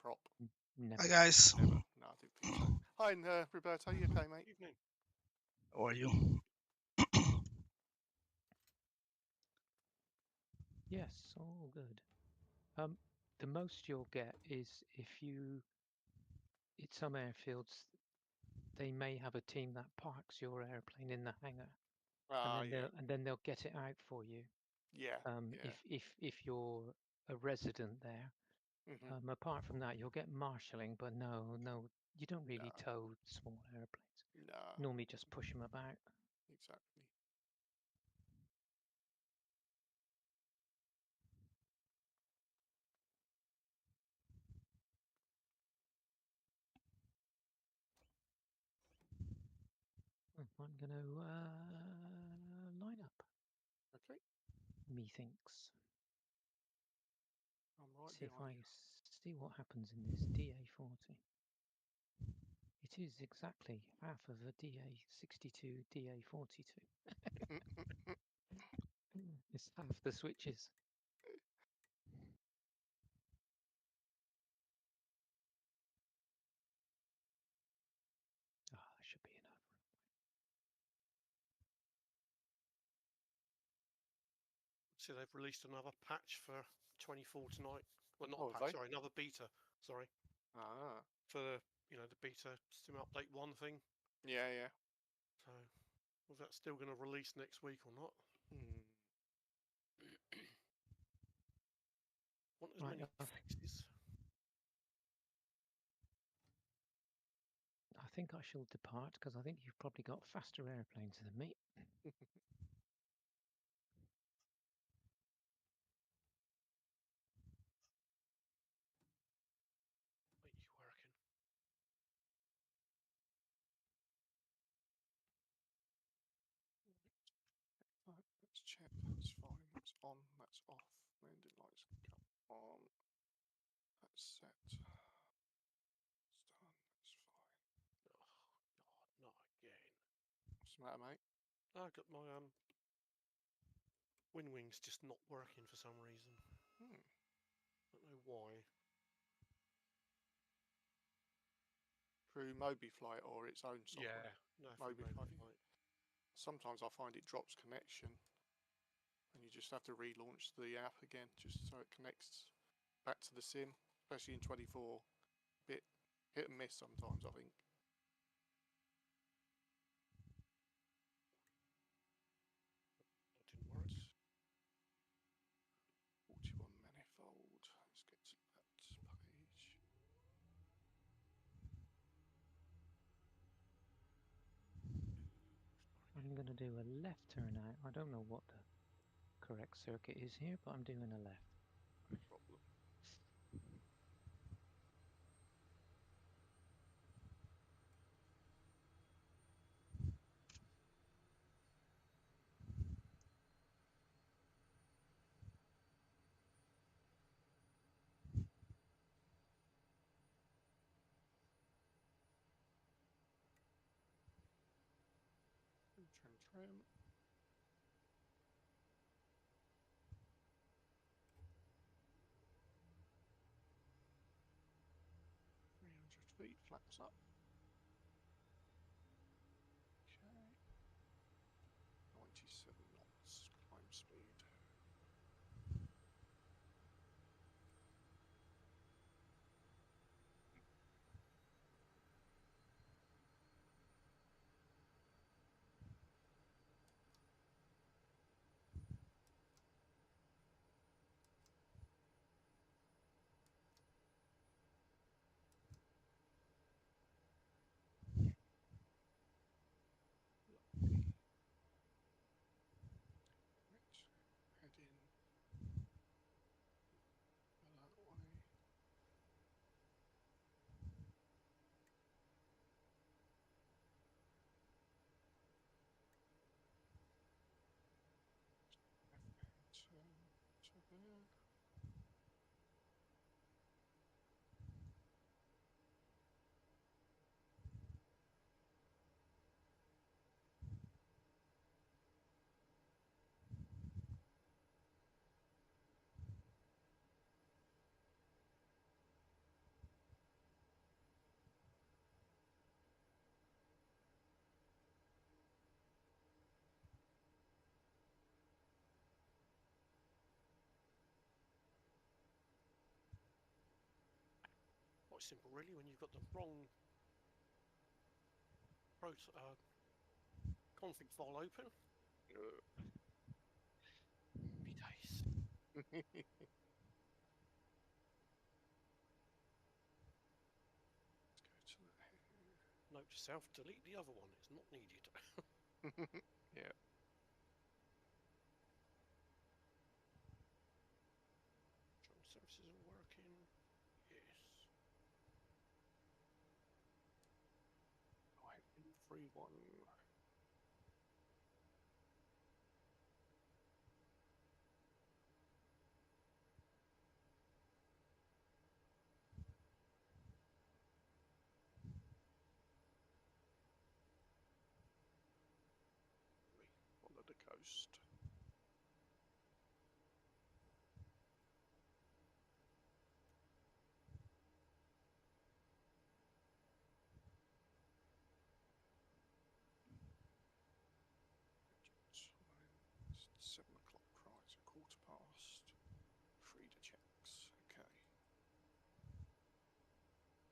prop. Never. Hi guys. Never. No, I didn't think so. Hi, Roberto. You okay, mate? Evening. How are you? Yes, all good. The most you'll get is if you, at some airfields, they may have a team that parks your airplane in the hangar, and then they'll get it out for you. Yeah. If you're a resident there. Mm-hmm. Apart from that, you'll get marshalling, but no, you don't really No. tow small airplanes. No. Normally just push them about. Exactly. I'm going to line up. Okay. Methinks. I'm right See if behind I you. see what happens in this DA40. It is exactly half of a DA62, DA42. It's half the switches. Ah, that should be enough. So they've released another patch for 24 tonight. Well, not Oh, a patch, sorry, another beta. Sorry. Ah. For the beta Sim Update 1 thing. Yeah, yeah. So, was that still going to release next week or not? Want as many fixes? I think I shall depart because I think you've probably got faster airplanes than me. Wait, you working? Right, let's check. That's fine. That's on. That's off. Landing lights come on. That's set. It's done. That's fine. Oh God, not again. What's the matter, mate? I got my wind wings just not working for some reason. Don't know why. Through MOPAH or its own software? Yeah, no, MOPAH. Sometimes I find it drops connection, and you just have to relaunch the app again, just so it connects back to the sim, especially in 24. Bit hit and miss sometimes, I think. That didn't work. 41 manifold. Let's get to that page. I'm going to do a left turn out. I don't know what the correct circuit is here, but I'm doing a left. No problem. Trim. 300 feet, flaps up. Okay. 97 knots climb speed. quite simple, really, when you've got the wrong config file open. Happy days. Let's go to the Note to self: delete the other one. It's not needed. yeah. Drum services are working. Yes. Right, free one. Follow the coast. It's 7 o'clock, right? So 1/4 past. Free the checks. Okay.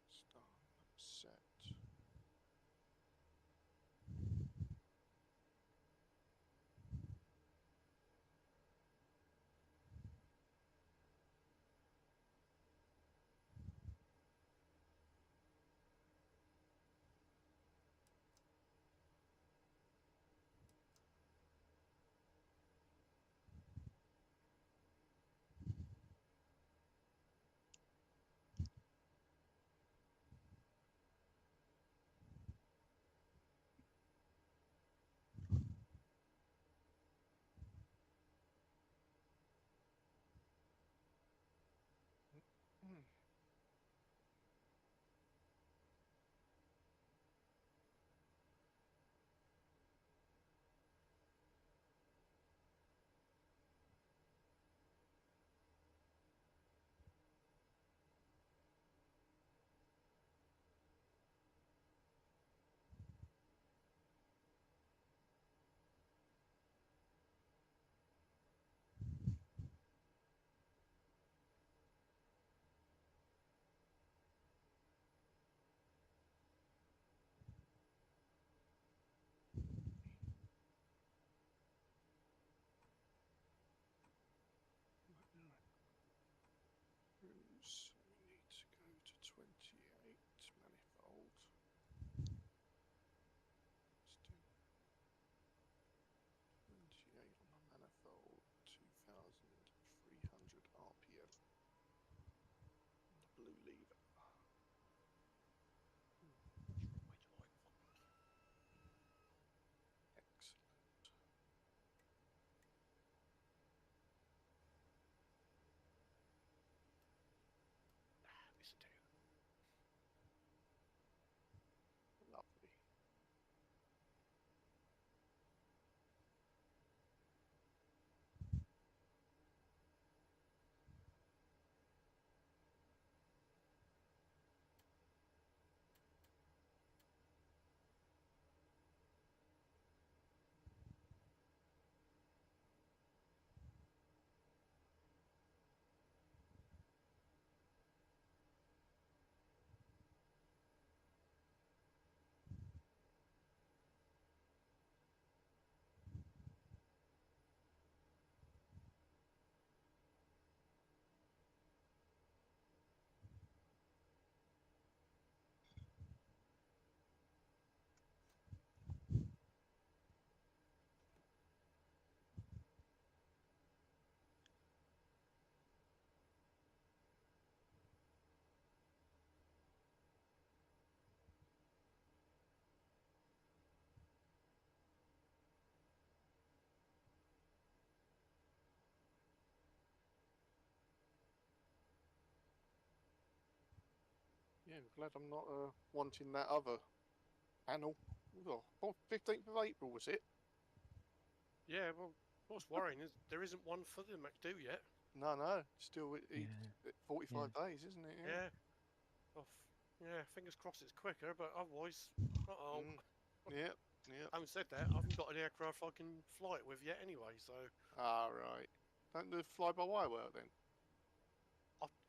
It's done. Set. Hmm. Cruise. We need to go to 28 manifold. Let's do 28 on the manifold. 2,300 RPM. On the blue lever. Excellent. This will do. Lovely. Yeah, I'm glad I'm not wanting that other panel. Oh, 15th of April was it? Yeah, well, what's worrying is there isn't one for the MacDo yet. No, still Yeah. 45 days, isn't it? Yeah. Yeah, fingers crossed it's quicker, but otherwise, uh-oh. Yeah. Having said that, I haven't got an aircraft I can fly it with yet anyway, so... Ah, right. Don't do fly-by-wire work then?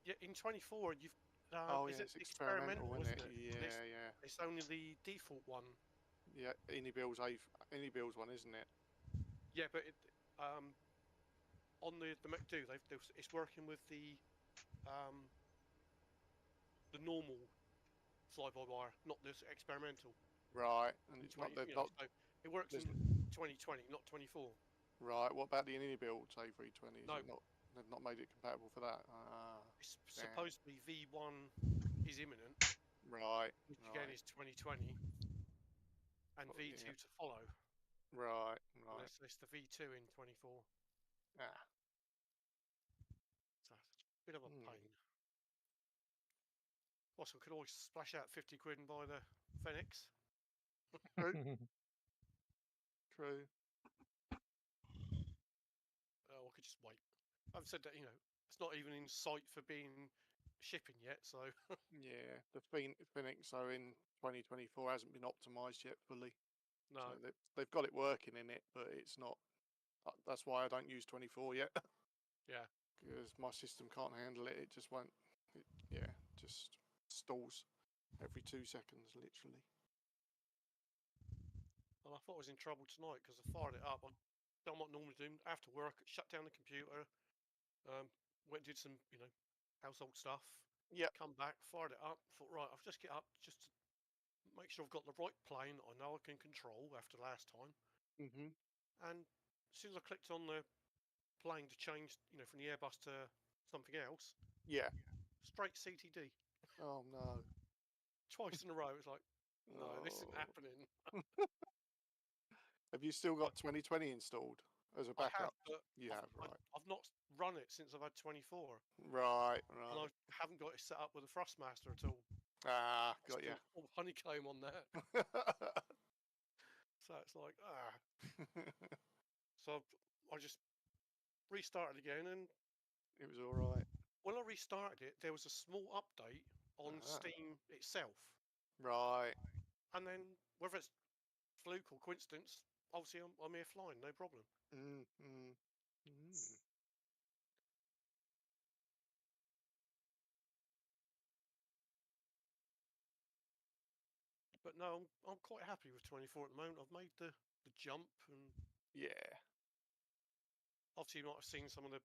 Yeah, in 24, you've Oh is yeah, it it's experimental, isn't it? And Yeah, yeah, it's only the default one. yeah. Any builds one, isn't it? Yeah, but on the MacDo, it's working with the normal fly-by-wire, not this experimental. Right, and it's 20, not. They've you know, not. so it works There's, in 2020, not 24. right. What about the any builds A320? Is No. it not? They've not made it compatible for that. It's damn. supposed to be V1 is imminent, Right. which again Right. is 2020, and Well, V2 yeah. to follow. Right. And Right. it's the V2 in 24. Ah. So it's a bit of a Hmm. pain. Also, could always splash out 50 quid and buy the Fenix. True. True. I could just wait. I've said that, it's not even in sight for being shipping yet, so Yeah. The Phoenix so in 2024 hasn't been optimized yet fully. no. So they've got it working in it, but it's not. That's why I don't use 24 yet. Yeah. Because my system can't handle it. It just won't. Yeah, just stalls every 2 seconds, literally. And I thought I was in trouble tonight because I fired it up. I done what I normally do after work, shut down the computer, went and did some, household stuff. Yep. Come back, fired it up. Thought, right, I'll just get up just to make sure I've got the right plane that I know I can control after last time. Mhm. And as soon as I clicked on the plane to change, from the Airbus to something else, Yeah. straight CTD. Oh no. Twice in a row. It's like, no, this isn't Oh. happening. Have you still got 2020 installed as a I have, backup? but You have, right? I've not run it since I've had 24. Right. And Right. I haven't got it set up with a Thrustmaster at all. Ah, It's got still all honeycomb on there. you. So it's like, So I just restarted again. And It was all right. when I restarted it, there was a small update on Ah. Steam itself. Right. And then whether it's fluke or coincidence, obviously I'm here flying, no problem. Mm, mm, mm. But no, I'm quite happy with 24 at the moment. I've made the jump, and Yeah. obviously you might have seen some of the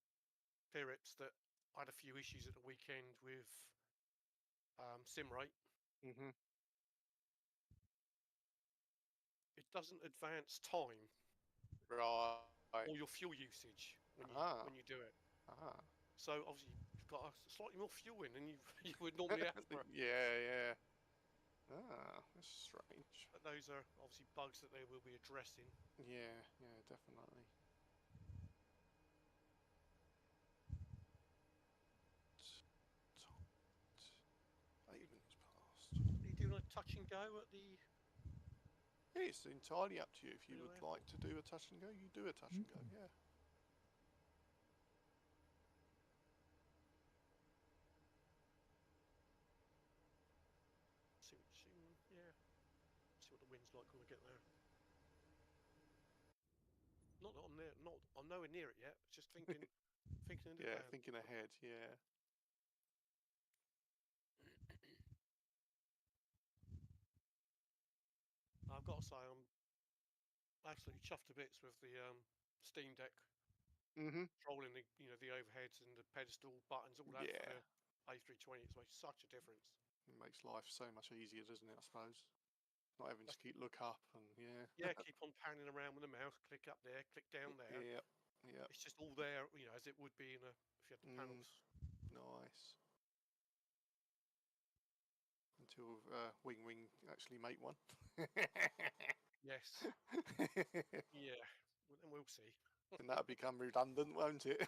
Pirips that I had a few issues at the weekend with sim rate. Mhm. It doesn't advance time Right. or your fuel usage Ah. when you do it. Ah. So obviously you've got slightly more fuel in than you would normally have for it. Yeah. Yeah. Ah, that's strange. But those are obviously bugs that they will be addressing. Yeah. Yeah. Definitely. Pavements passed. Are you doing a touch and go at the? It's entirely up to you. If you Real would airport? like to do a touch and go, you do a touch and go. Yeah. Yeah. See what the wind's like when I get there. Not that I'm there. I'm nowhere near it yet. Just thinking in Yeah. advance. Thinking ahead. Yeah. I've got to say I'm absolutely chuffed to bits with the Steam Deck Mhm. controlling the overheads and the pedestal buttons, all that Yeah. for the A320. It's made such a difference. It makes life so much easier, doesn't it? I suppose. Not having to look up and yeah. Yeah, keep on panning around with the mouse. Click up there, click down there. Yep. Yep. It's just all there, as it would be if you had the panels. Nice. Until Wing actually make one. Yes. Yeah. Well, then we'll see. And that'll become redundant, won't it?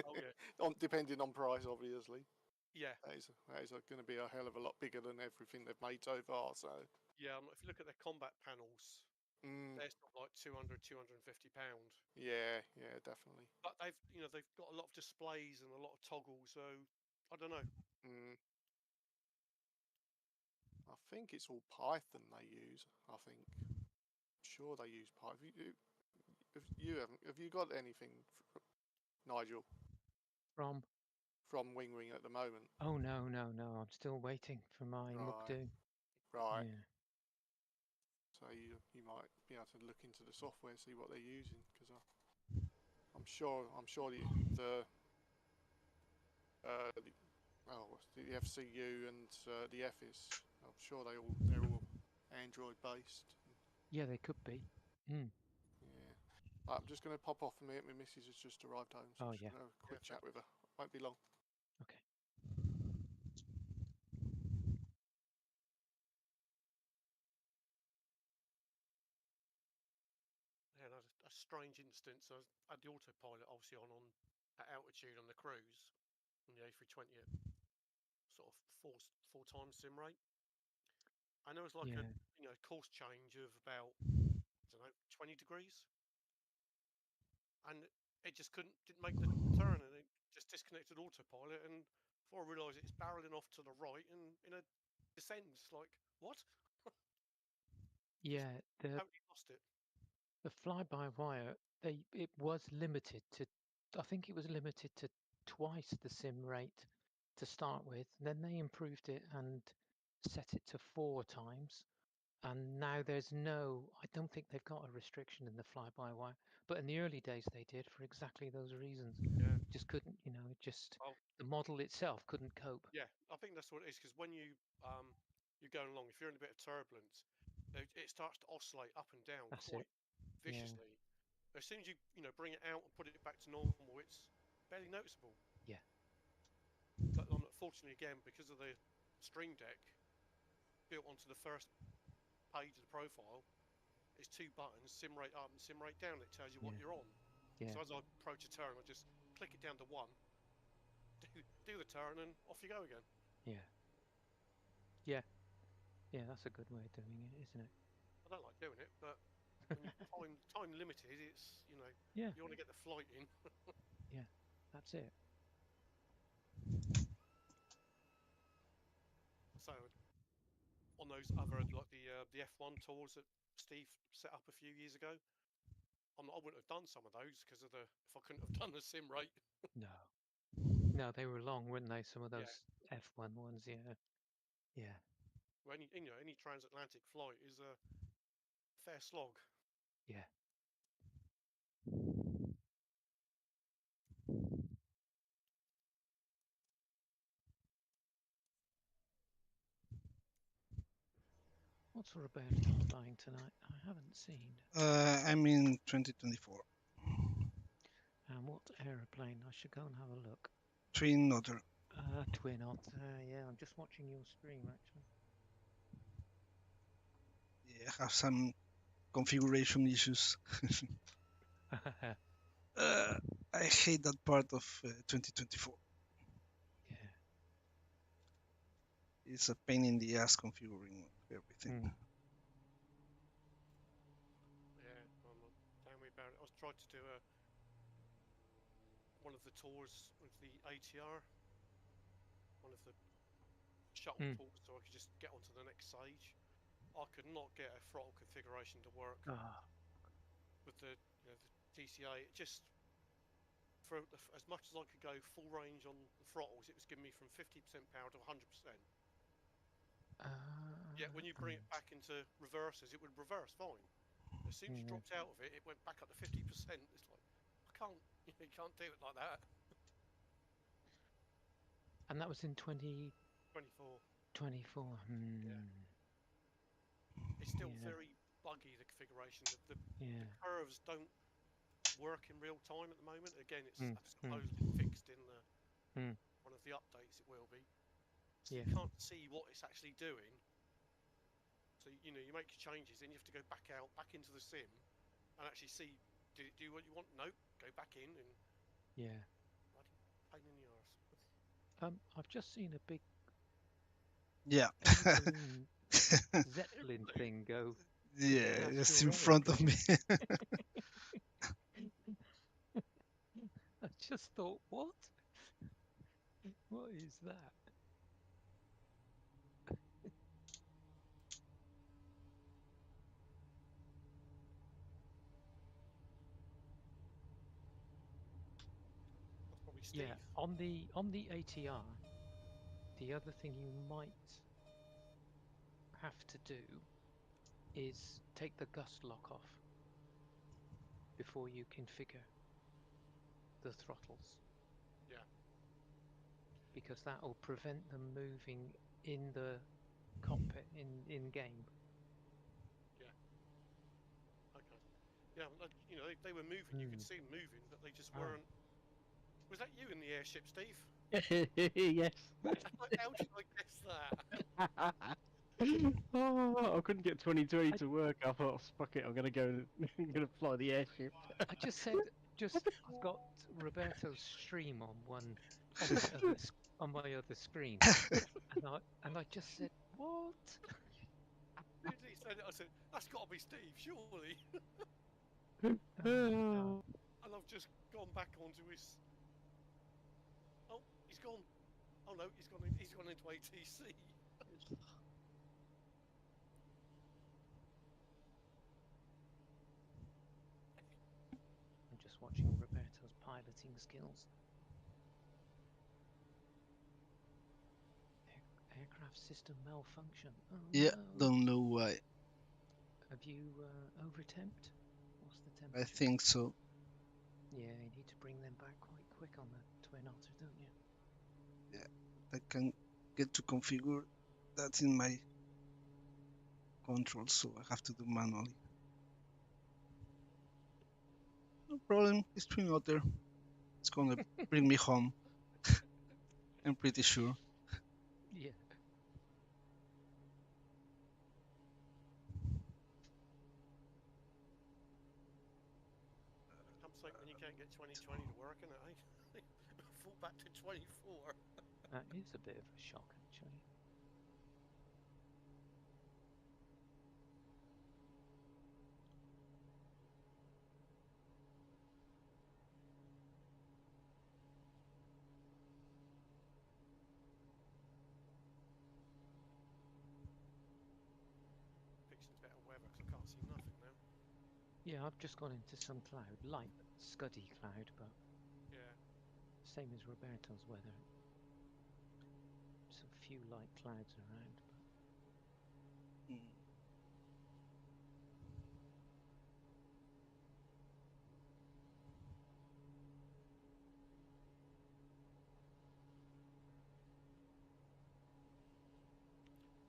Oh yeah. Depending on price, obviously. Yeah. That is going to be a hell of a lot bigger than everything they've made so far. So. Yeah. If you look at their combat panels, they're sort of like £200–250. Yeah. Yeah. Definitely. But they've got a lot of displays and a lot of toggles. So I don't know. I think it's all Python they use. I think. Sure, they use Python. Have you got anything, Nigel? From from Wing at the moment. Oh no, no, no! I'm still waiting for my Right. MUG2. Right. Yeah. So you might be able to look into the software, see what they're using, because I'm sure the FCU and the FIS, I'm sure they're all Android based. Yeah, they could be. Mm. Yeah. I'm just going to pop off a minute. My missus has just arrived home, so Oh, I'm just yeah. going to have a quick chat with her. Won't be long. Okay. Yeah, no, a strange instance. I had the autopilot obviously on at altitude on the cruise on the A320 at sort of four times sim rate, and there was like Yeah. a course change of about, I don't know, 20 degrees, and it just didn't make the turn, and it just disconnected autopilot, and before I realised it's barreling off to the right and in a descent. It's like, what? Yeah. Totally lost it. The fly-by-wire, it was limited to, I think it was limited to twice the sim rate to start with. Then they improved it and set it to 4 times. And now there's no, I don't think they've got a restriction in the fly-by-wire. But in the early days they did for exactly those reasons. Yeah. Just couldn't, it just, Oh. the model itself couldn't cope. Yeah, I think that's what it is, because when you're going along, if you're in a bit of turbulence, it starts to oscillate up and down That's quite it. viciously. As soon as you bring it out and put it back to normal, it's barely noticeable. Yeah. But unfortunately, again, because of the Stream Deck built onto the first page of the profile, it's 2 buttons: sim rate up and sim rate down. It tells you what Yeah. you're on. Yeah. So as I approach a turn, I just click it down to 1, do the turn, and off you go again. Yeah. Yeah. Yeah, that's a good way of doing it, isn't it? I don't like doing it, but when you're time limited, it's Yeah. you want to get the flight in. Yeah, that's it. So on those other, like the F1 tours that Steve set up a few years ago, I wouldn't have done some of those because of if I couldn't have done the sim rate. No. No, they were long, weren't they? Some of Yeah. those F1 ones, yeah. Yeah. Well, any transatlantic flight is a fair slog. Yeah. What sort of bird are you flying tonight? I haven't seen. I'm in 2024. And what aeroplane? I should go and have a look. Twin Otter. Twin Otter. Yeah, I'm just watching your stream actually. Yeah, I have some configuration issues. I hate that part of 2024. Yeah. It's a pain in the ass configuring everything. Yeah, don't worry about it. I was trying to do one of the tours with the ATR, one of the shuttle tours, so I could just get onto the next stage. I could not get a throttle configuration to work with the the DCA. It just, for as much as I could go full range on the throttles, it was giving me from 50% power to 100%. Yet when you bring it back into reverses, it would reverse fine. As soon as you dropped out of it, it went back up to 50%. It's like, I can't, you can't do it like that. And that was in 2024. 24. Yeah. It's still very buggy, the configuration. The curves don't work in real time at the moment. Again, it's supposedly fixed in one of the updates. It will be. So you can't see what it's actually doing. So you make your changes, then you have to go back into the sim, and actually see, do what you want. Nope, go back in and. Yeah. Bloody pain in the arse. I've just seen a big. Yeah. Zeppelin thing go. Yeah, it's in front of me. I just thought, what? What is that? That's probably Steve. Yeah, on the ATR, the other thing you might have to do is take the gust lock off before you configure the throttles. Yeah. Because that will prevent them moving in the cockpit in game. Yeah. Okay. Yeah, you know, they were moving. You could see them moving, but they just weren't. Was that you in the airship, Steve? Yes. How did I guess that? Oh, I couldn't get 2020 to work. I thought, fuck it, I'm gonna go. I'm gonna fly the airship. I just said, I've got Roberto's stream on on my other screen, and I just said, what? He said it, I said, that's got to be Steve, surely. Oh, And I've just gone back onto his. Oh, he's gone. Oh no, he's gone into ATC. I'm just watching Roberto's piloting skills. Aircraft system malfunction. Oh Yeah, no. don't know why. Have you overtemped? What's the I temperature? think so. Yeah, you need to bring them back quite quick on the twin otter, don't you? Yeah, I can get to configure that in my control, so I have to do manually. No problem, it's Twin Otter. It's gonna bring me home. I'm pretty sure. Yeah. I'm saying when you can't get 2020 to work, and I fall back to 24. That is a bit of a shock, actually. Fixing better weather because I can't see nothing now. Yeah, I've just gone into some cloud, light scuddy cloud, but Yeah. same as Roberto's weather. Some few light clouds around, but Mm.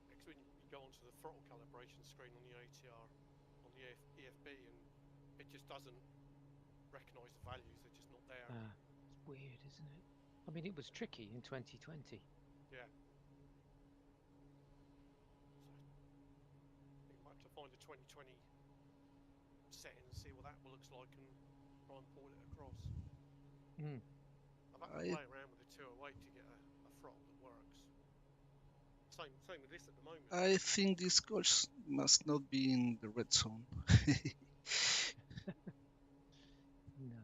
Because when you go onto the throttle calibration screen on the ATR, on the EFB, and it just doesn't recognise the values, they're just not there. it's weird, isn't it? I mean, it was tricky in 2020. Yeah. So you might have to find a 2020 setting and see what that looks like and try and port it across. Mm. I've had to play around with the 208 to get a throttle that works. Same with this at the moment. I think this course must not be in the red zone. No.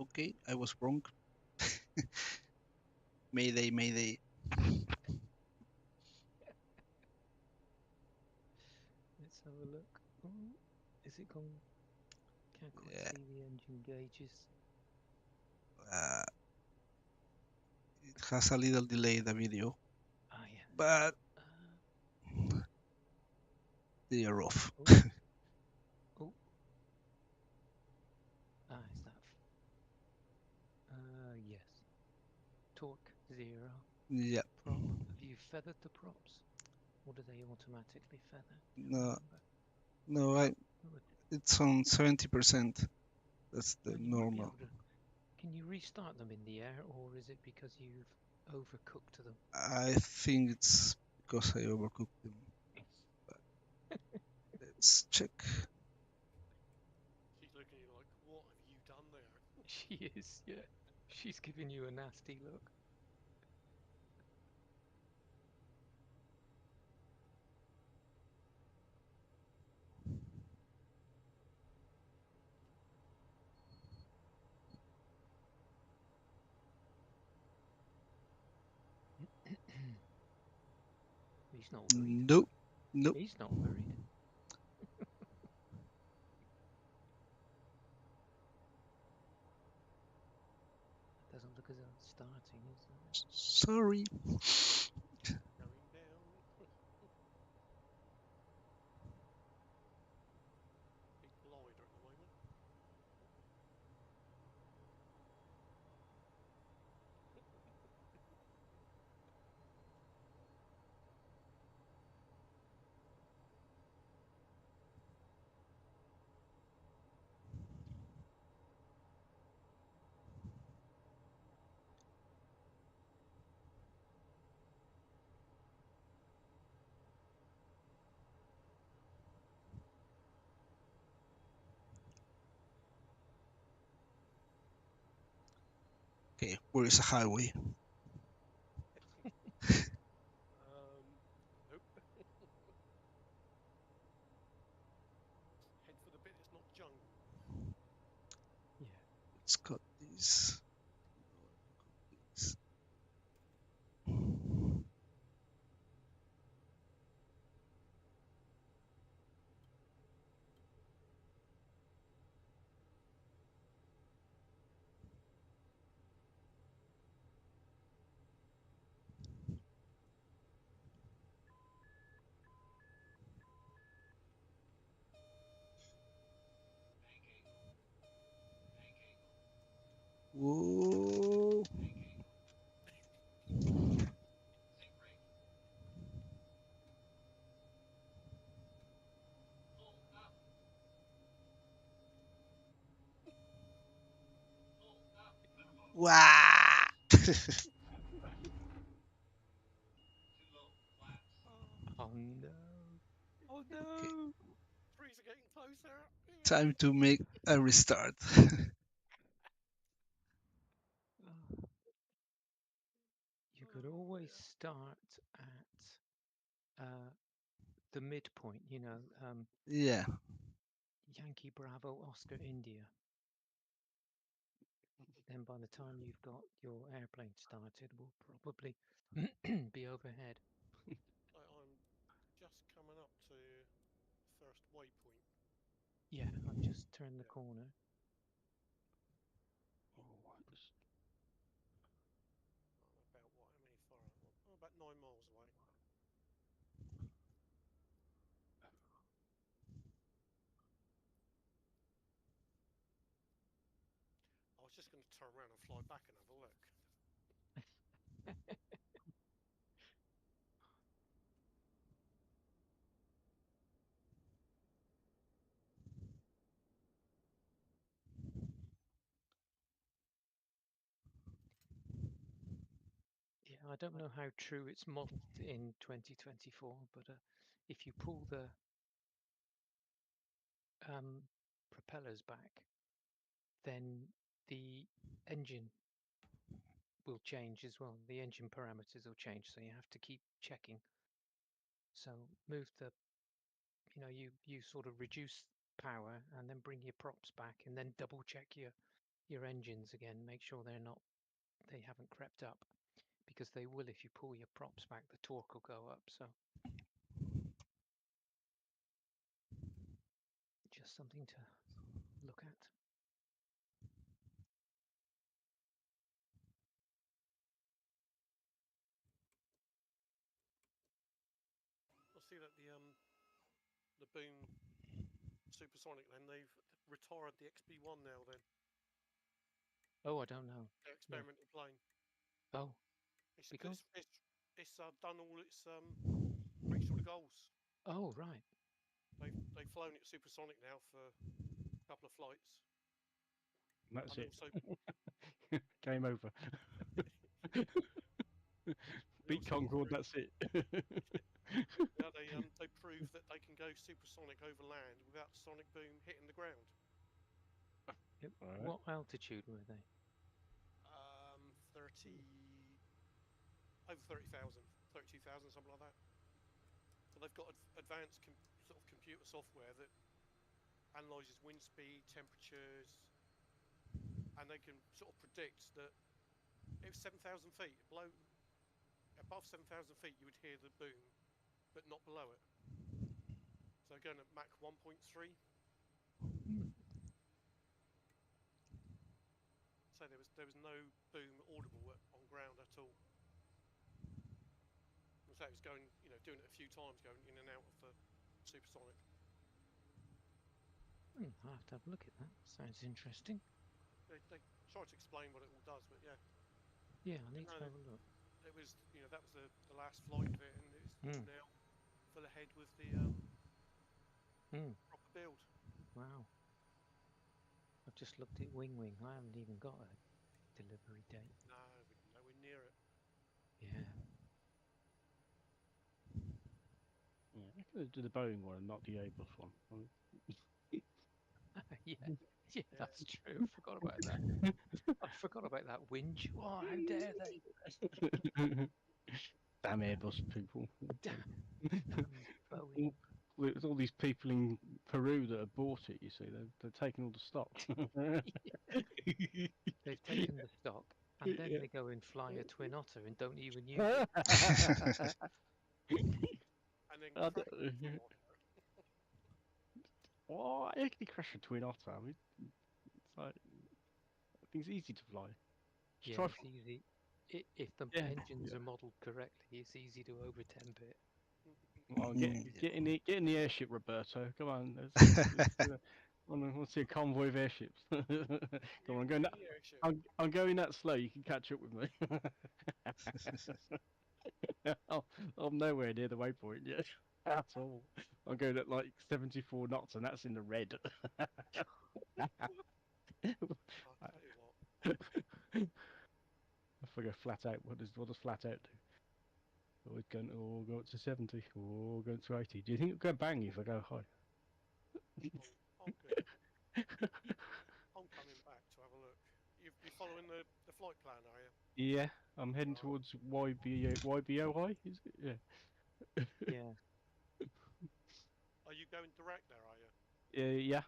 Okay, I was wrong. Mayday, mayday. Let's have a look. Oh, is it gone? Can't quite Yeah. see the engine gauges. It has a little delay, the video, Ah, yeah. but they are off. Oh. Oh. Ah, is that? Yes. Torque 0. Yeah. Prop. Have you feathered the props? Or do they automatically feather? No, it's on 70%. That's the Well, you might be normal. able to. Can you restart them in the air, or is it because you've overcooked them? I think it's because I overcooked them. But let's check. She's looking at you like, what have you done there? She is, yeah. She's giving you a nasty look. He's not worried. Nope. Nope. He's not worried. Doesn't look as though it's starting, is it? Sorry. Going down. Big glider at the moment. Okay, where is a highway? Nope. Head for the bit that's not jungle. Yeah. Let's cut this. Whoa. Wow. Oh no. Oh no. Okay, Trees are getting closer. time to make a restart. You could always start at the midpoint, you know, Yeah. Yankee Bravo Oscar India. Then by the time you've got your airplane started, we'll probably be overhead. I'm just coming up to first waypoint. Yeah, I've just turned the Yeah. corner. About what? How many far? Oh, about 9 miles away. I was just going to turn around and fly back and have a look. Yeah, I don't know how true it's modeled in 2024, but if you pull the propellers back, then the engine will change as well. The engine parameters will change, so you have to keep checking. So move the, you know, you sort of reduce power and then bring your props back and then double check your your engines again. Make sure they haven't crept up, because they will if you pull your props back. The torque will go up. So just something to look at. I see that the boom supersonic. Then they've retired the XB1 now. Then Oh, I don't know. their experimental plane. Oh, It's because done all its reached all the goals. oh, right. They've flown it supersonic now for a couple of flights. That's and it. Also, Game over. Beat Concorde. That's it. yeah, they prove that they can go supersonic over land without the sonic boom hitting the ground. Right. What altitude were they? 30 over 30,000, 32,000, something like that. So they've got advanced sort of computer software that analyzes wind speed, temperatures, and they can sort of predict that if 7,000 feet above 7,000 feet, you would hear the boom, but not below it. So going at Mach 1.3. So there was no boom audible on ground at all. So it was going, doing it a few times, going in and out of the supersonic. I'll have to have a look at that. Sounds interesting. They try to explain what it all does, but yeah. Yeah, I need to have a look. It was, that was the last flight of it, and it's now full ahead with the proper build. Wow. I've just looked at Wing. I haven't even got a delivery date. No, we're nowhere near it. Yeah. Yeah, I could do the Boeing one and not the Airbus one. Yeah, that's true. I forgot about that. I forgot about that winch. Oh, how dare they? Damn Airbus people. Damn Boeing. There's all these people in Peru that have bought it, you see. They're taking all the stock. They've taken the stock, and then they go and fly a Twin Otter and don't even use it. And then crash the Twin Otter. What? How can you crash a Twin Otter? I mean, it's like, I think it's easy to fly. Just it's easy. If the engines are modelled correctly, it's easy to over-temp it. Well, get in the airship, Roberto. Come on. I want to see a convoy of airships. Come on, I'm going that slow. You can catch up with me. I'm nowhere near the waypoint yet at all. I'm going at like 74 knots, and that's in the red. I'll tell you what. If I go flat out, what does flat out do? Oh, it's going to go up to 70, or going to 80. Do you think it'll go bang if I go high? Oh, good. I'm coming back to have a look. You're following the flight plan, are you? Yeah, I'm heading towards YBOI, is it? Yeah. Yeah. Are you going direct there, are you? Yeah.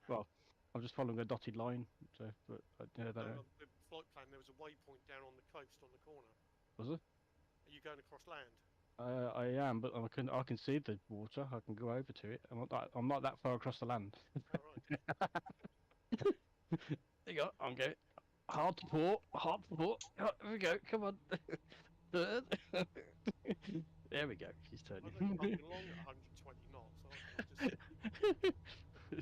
Well, I'm just following a dotted line, so, but I don't know. The flight plan, there was a waypoint down on the coast on the corner. Was it? Are you going across land? I am, but I can see the water. I can go over to it. I'm not that far across the land. All right. There you go. I'm going hard to port. Oh, here we go. Come on. Third. There we go. She's turning. I know you're coming along at 120 knots. So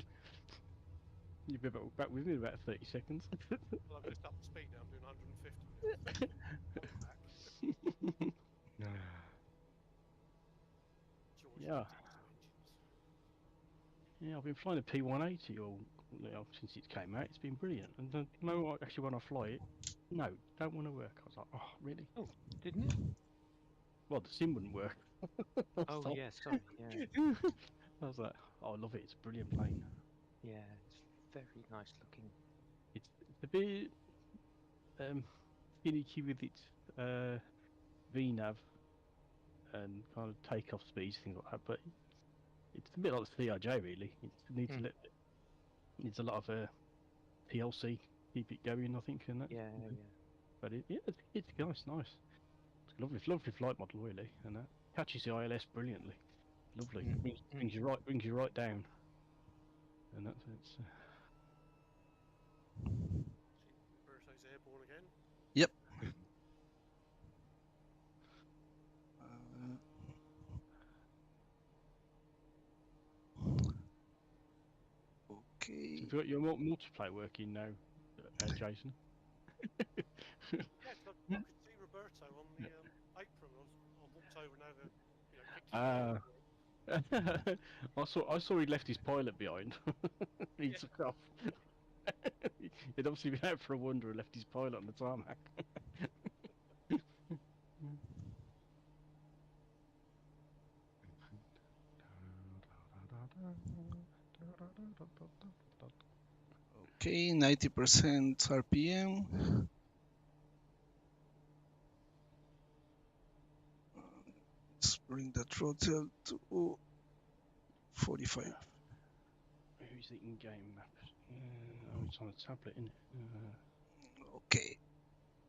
You'll be back with me in about 30 seconds. Well, I've just upped the speed now. I'm doing 150 now. Yeah. Yeah, I've been flying the P180 since it came out. It's been brilliant. And actually, when I fly it, no, don't want to work. I was like, oh, really? Oh, didn't it? Well, the sim wouldn't work. Oh, yeah, sorry. Yeah. I was like, oh, I love it. It's a brilliant plane. Yeah, it's very nice looking. It's a bit finicky with its VNAV and kind of takeoff speeds, things like that. But it's a bit like the CRJ, really. It needs a lot of PLC keep it going, I think, and that. Yeah. But it's nice. It's a lovely flight model, really, and that catches the ILS brilliantly. Lovely. Brings you right down. And that's it's. Roberto's airborne again. Yep. Okay. So you've got your multiplayer working now, Jason. Yeah, I could see Roberto on the apron. I walked over and over, picked his I saw he left his pilot behind. He took off. He'd obviously been out for a wander and left his pilot on the tarmac. Okay, 90% RPM. Let's bring the throttle to 45. Who's the in-game map? Oh, it's on a tablet, isn't it? Okay.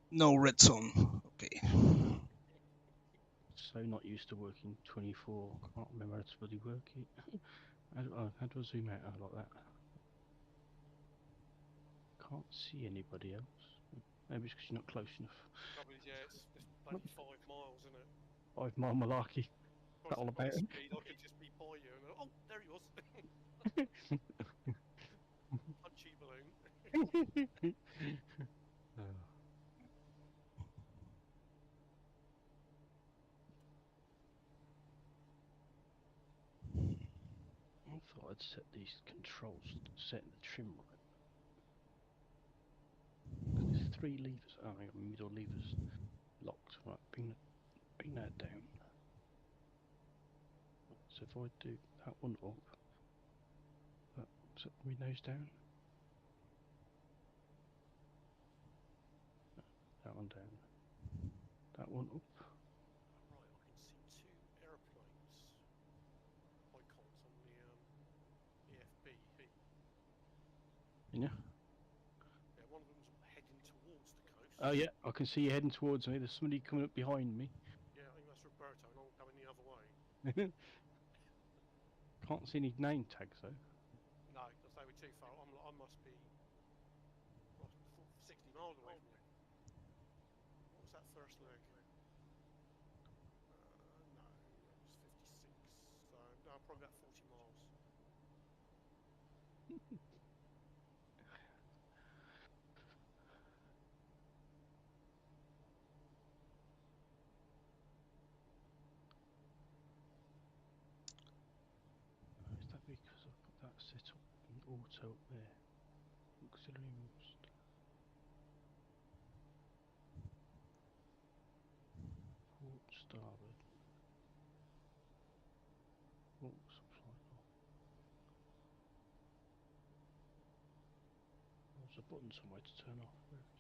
No red zone. Okay. So not used to working 24. Can't remember how to bloody work it. How do I zoom out like that? Can't see anybody else. Maybe it's because you're not close enough. Probably, yeah, it's only 5 miles, isn't it? 5 mile malarkey. That all about it. Speed, I could just be by you and oh, there he was. Punchy balloon. I thought I'd set these controls, set the trim right. There's 3 levers. Oh, hang on, middle levers locked. Right, bring that down. So if I do that one up, set the windows down. That one down. That one up. Right, I can see 2 aeroplanes icons on the EFB. Yeah. Yeah, one of them's heading towards the coast. Oh yeah, I can see you heading towards me. There's somebody coming up behind me. Yeah, I think that's Roberto, and I'm going the other way. Can't see any name tags though. No, because they were too far. I must be 60 miles away from you. What was that first leg? No, that was 56. So no, probably about 40 miles. Is that because I've got that set up in auto up there? Auxiliary boost. Port starboard. Oh, subside off. There's a button somewhere to turn off. Where is it?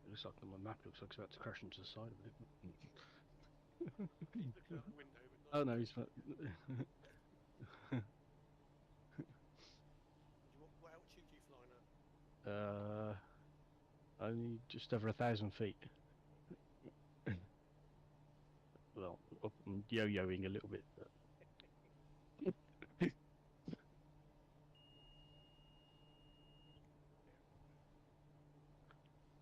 It looks like on my map looks like it's about to crash into the side of it. He's looking out the window, but Oh no, he's not. What altitude are you flying at? Only just over 1,000 feet. Well, up and yo-yoing a little bit. But...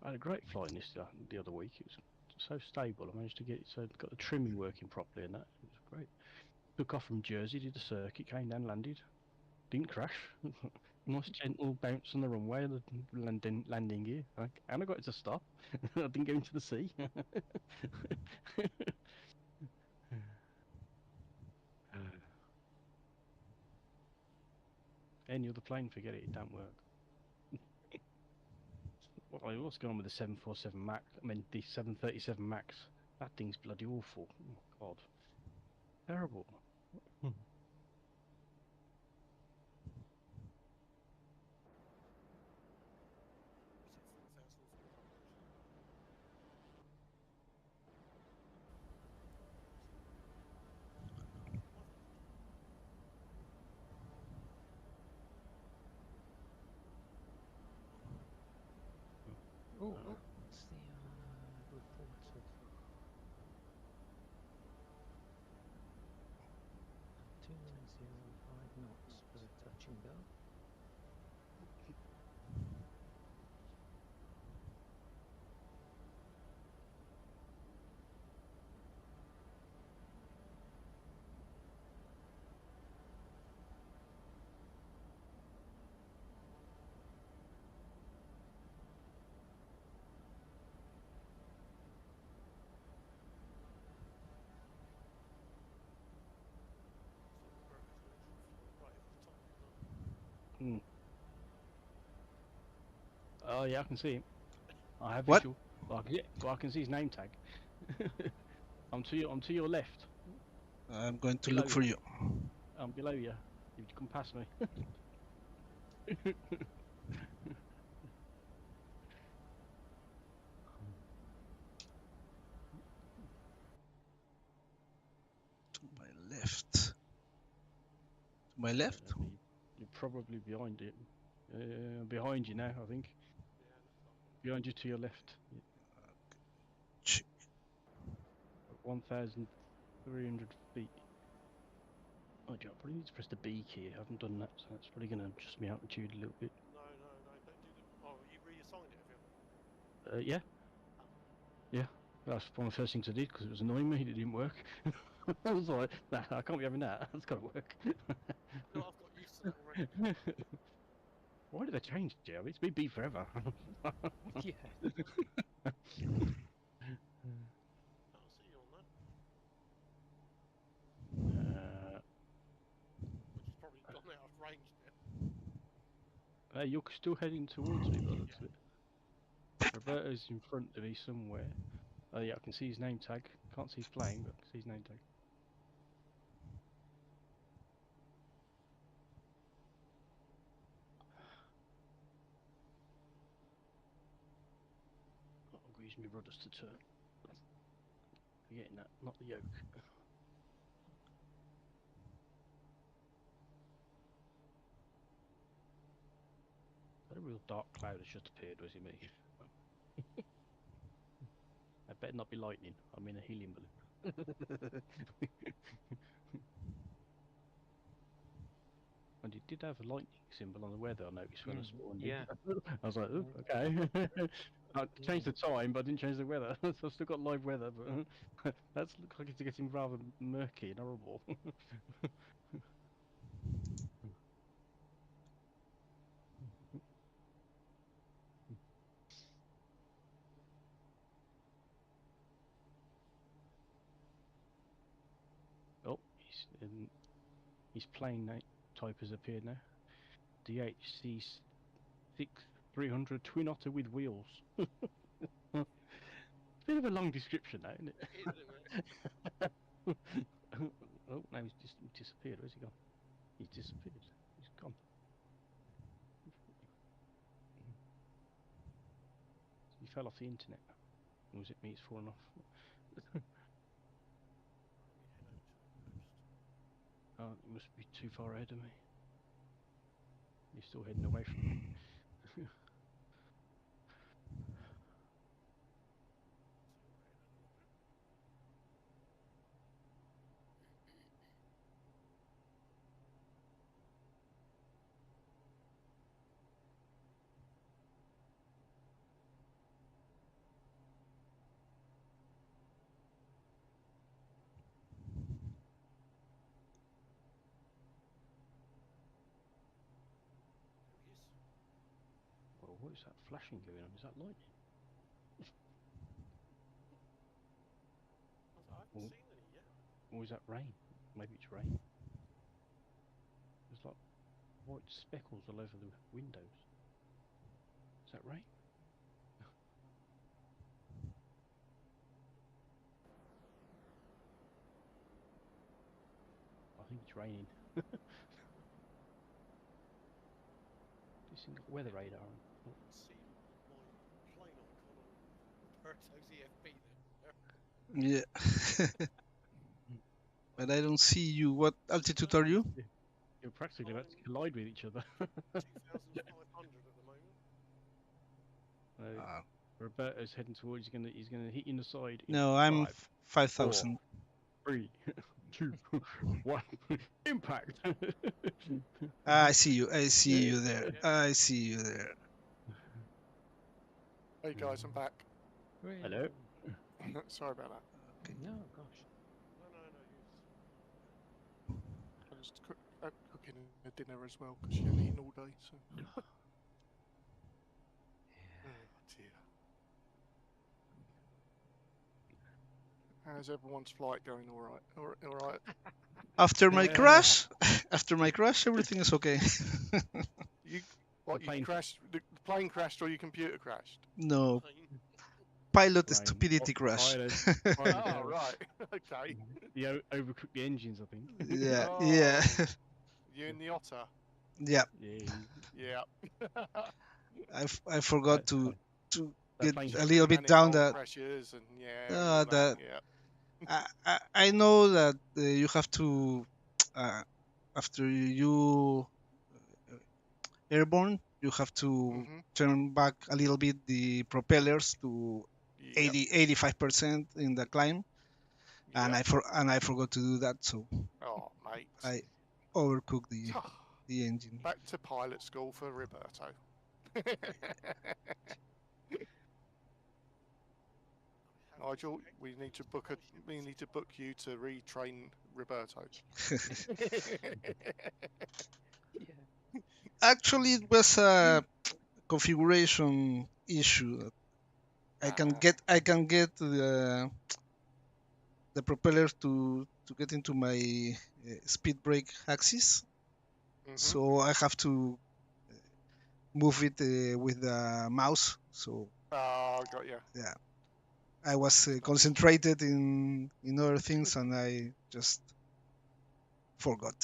I had a great flight in this the other week. It was so stable. I managed to get it, got the trimming working properly, and that it was great. Took off from Jersey, did the circuit, came down, landed, didn't crash. Nice gentle bounce on the runway, the landing gear, and I got it to stop. I didn't go into the sea. Any other plane, forget it. It don't work. What's going on with the 747 Max? I mean, the 737 Max. That thing's bloody awful. Oh God, terrible. what's the reports of 2905 knots for touch and go? Oh yeah, I can see him. I have What? visual. Well, I can see his name tag. I'm to your left. I'm going to Below look for you. I'm below you. You've come past me. To my left. To my left? You're probably behind it. Behind you now, I think. Behind you to your left. Yeah. Check. 1,300 feet. Oh, I probably need to press the B key. I haven't done that, so that's probably going to adjust my altitude a little bit. No, don't do the... Oh, you reassigned it, have you? Yeah. Yeah. That's one of the first things I did because it was annoying me. It didn't work. I was like, nah, I can't be having that. That's got to work. No, I've got used to that already. Why did they change it, Jerry? It's been B forever. Yeah. I'll see you on that. Which is probably gone out of range now. You're still heading towards me, by the looks of it. Roberto's in front of me somewhere. Oh yeah, I can see his name tag. Can't see his plane, but I can see his name tag. I'm using my rudders to turn. Forgetting that, not the yoke. That a real dark cloud has just appeared, was it me? That better not be lightning. I'm in a helium balloon. And it did have a lightning symbol on the weather, I noticed when I spawned in. Yeah. I was like, oh, okay. I changed the time, but I didn't change the weather. So I've still got live weather, but that looks like it's getting rather murky and horrible. Oh, his plane type has appeared now. DHC 6300 Twin Otter with wheels. Bit of a long description, though, isn't it? It is, isn't it? Oh, no, he's just disappeared. Where's he gone? He's disappeared. He's gone. He fell off the internet. Or was it me? He's fallen off. Oh, he must be too far ahead of me. He's still heading away from me. Well, what is that flashing going on? Is that lightning? I haven't seen any yet. Or is that rain? Maybe it's rain. There's like white speckles all over the windows. Is that rain? I think it's raining. This thing got weather radar on. I can see my plane icon on Berto's EFB there. Yeah. But I don't see you. What altitude are you? You're practically about to collide with each other. 2,500 at the moment. Roberto's heading towards. He's gonna hit you in the side. In No, I'm 5,000. 3, 2, 1. Impact. I see you. I see Yeah, you there. yeah. I see you there. Hey guys, I'm back. Hello. Sorry about that. No, gosh. No. I was cooking a dinner as well because she hadn't eaten all day. So. Oh dear. How's everyone's flight going? All right. All right. After my crash, everything is okay. You what? The You plane- crashed? The plane crashed or your computer crashed? No, Plane. pilot Plane. stupidity crash. Oh right. Okay. Overcooked the engines, I think. Yeah, Oh, yeah, You in the Otter? yeah. Yeah. Yeah. I forgot That's to That get plane- a little bit down Manifold that. pressures and all that. That Yeah. I know that you have to after you airborne, you have to Mhm. turn back a little bit the propellers to Yep. 85% in the climb, and Yep. I forgot to do that, so Oh, mate. I overcooked the engine. Back to pilot school for Roberto. Nigel, we need to book you to retrain Roberto. Yeah. Actually, it was a configuration issue. I can get the propeller to get into my speed brake axis, so I have to move it with the mouse. So Oh, got you. yeah, I was concentrated in other things, and I just forgot.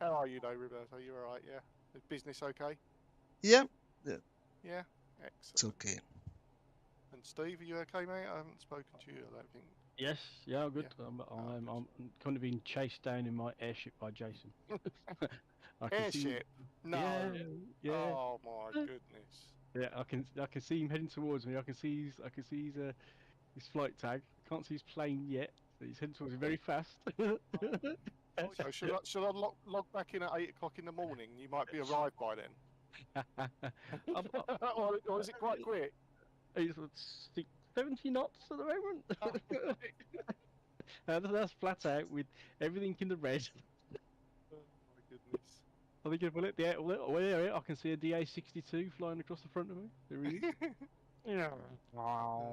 How are you, though, Roberto? You all right? Yeah. Is business okay? Yeah, Yeah. it's Excellent. okay. And Steve, are you okay, mate? I haven't spoken to you. I don't think. Yes, yeah, good. Yeah. I'm kind of being chased down in my airship by Jason. I can see. Airship? No. Yeah. Oh my goodness. Yeah, I can see him heading towards me. I can see his flight tag. I can't see his plane yet. But he's heading towards me very fast. So should I log back in at 8 o'clock in the morning? You might be arrived by then. or is it quite quick? He's 70 knots at the moment. That's flat out with everything in the red. Oh my goodness. I think if I let the air, I can see a DA-62 flying across the front of me. There he is. Yeah. Are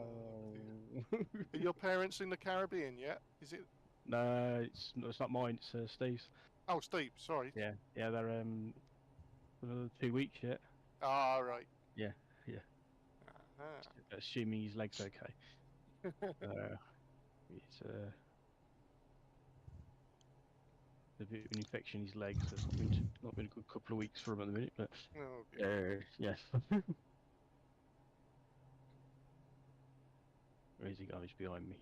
your parents in the Caribbean yet? Is it? No, it's not mine. It's Steve's. Oh, Steve. Sorry. Yeah, they're another 2 weeks yet. Ah, right. Yeah. Uh-huh. Assuming his leg's okay. It's a bit of an infection in his leg, so it's not been a good couple of weeks for him at the minute. But Oh, dear. yes. Where is he going? He's behind me.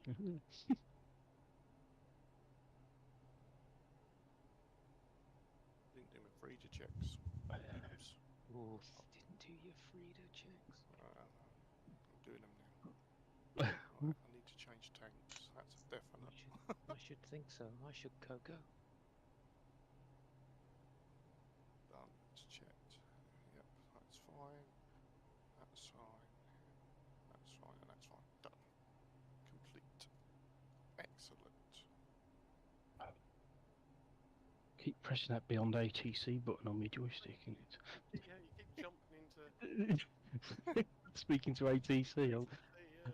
Didn't do my freezer checks. Oops. Oh, didn't do your Frida checks. I'm doing them now. Right, I need to change tanks. That's a definite. I should think so. I should go. Done. It's checked. Yep, that's fine. That's fine. That's fine, and that's fine. Done. Complete. Excellent. Keep pressing that Beyond ATC button on my joystick, and Yeah, you keep jumping into. it's speaking to ATC. Yeah.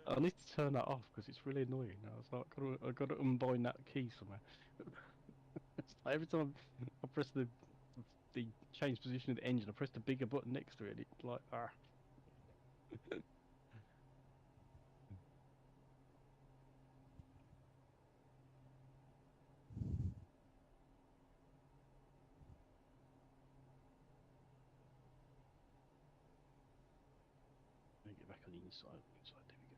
I need to turn that off because it's really annoying. I was like, I got to unbind that key somewhere. Like every time I press the change position of the engine, I press the bigger button next to it. It's like Let me get back on the inside. There we go.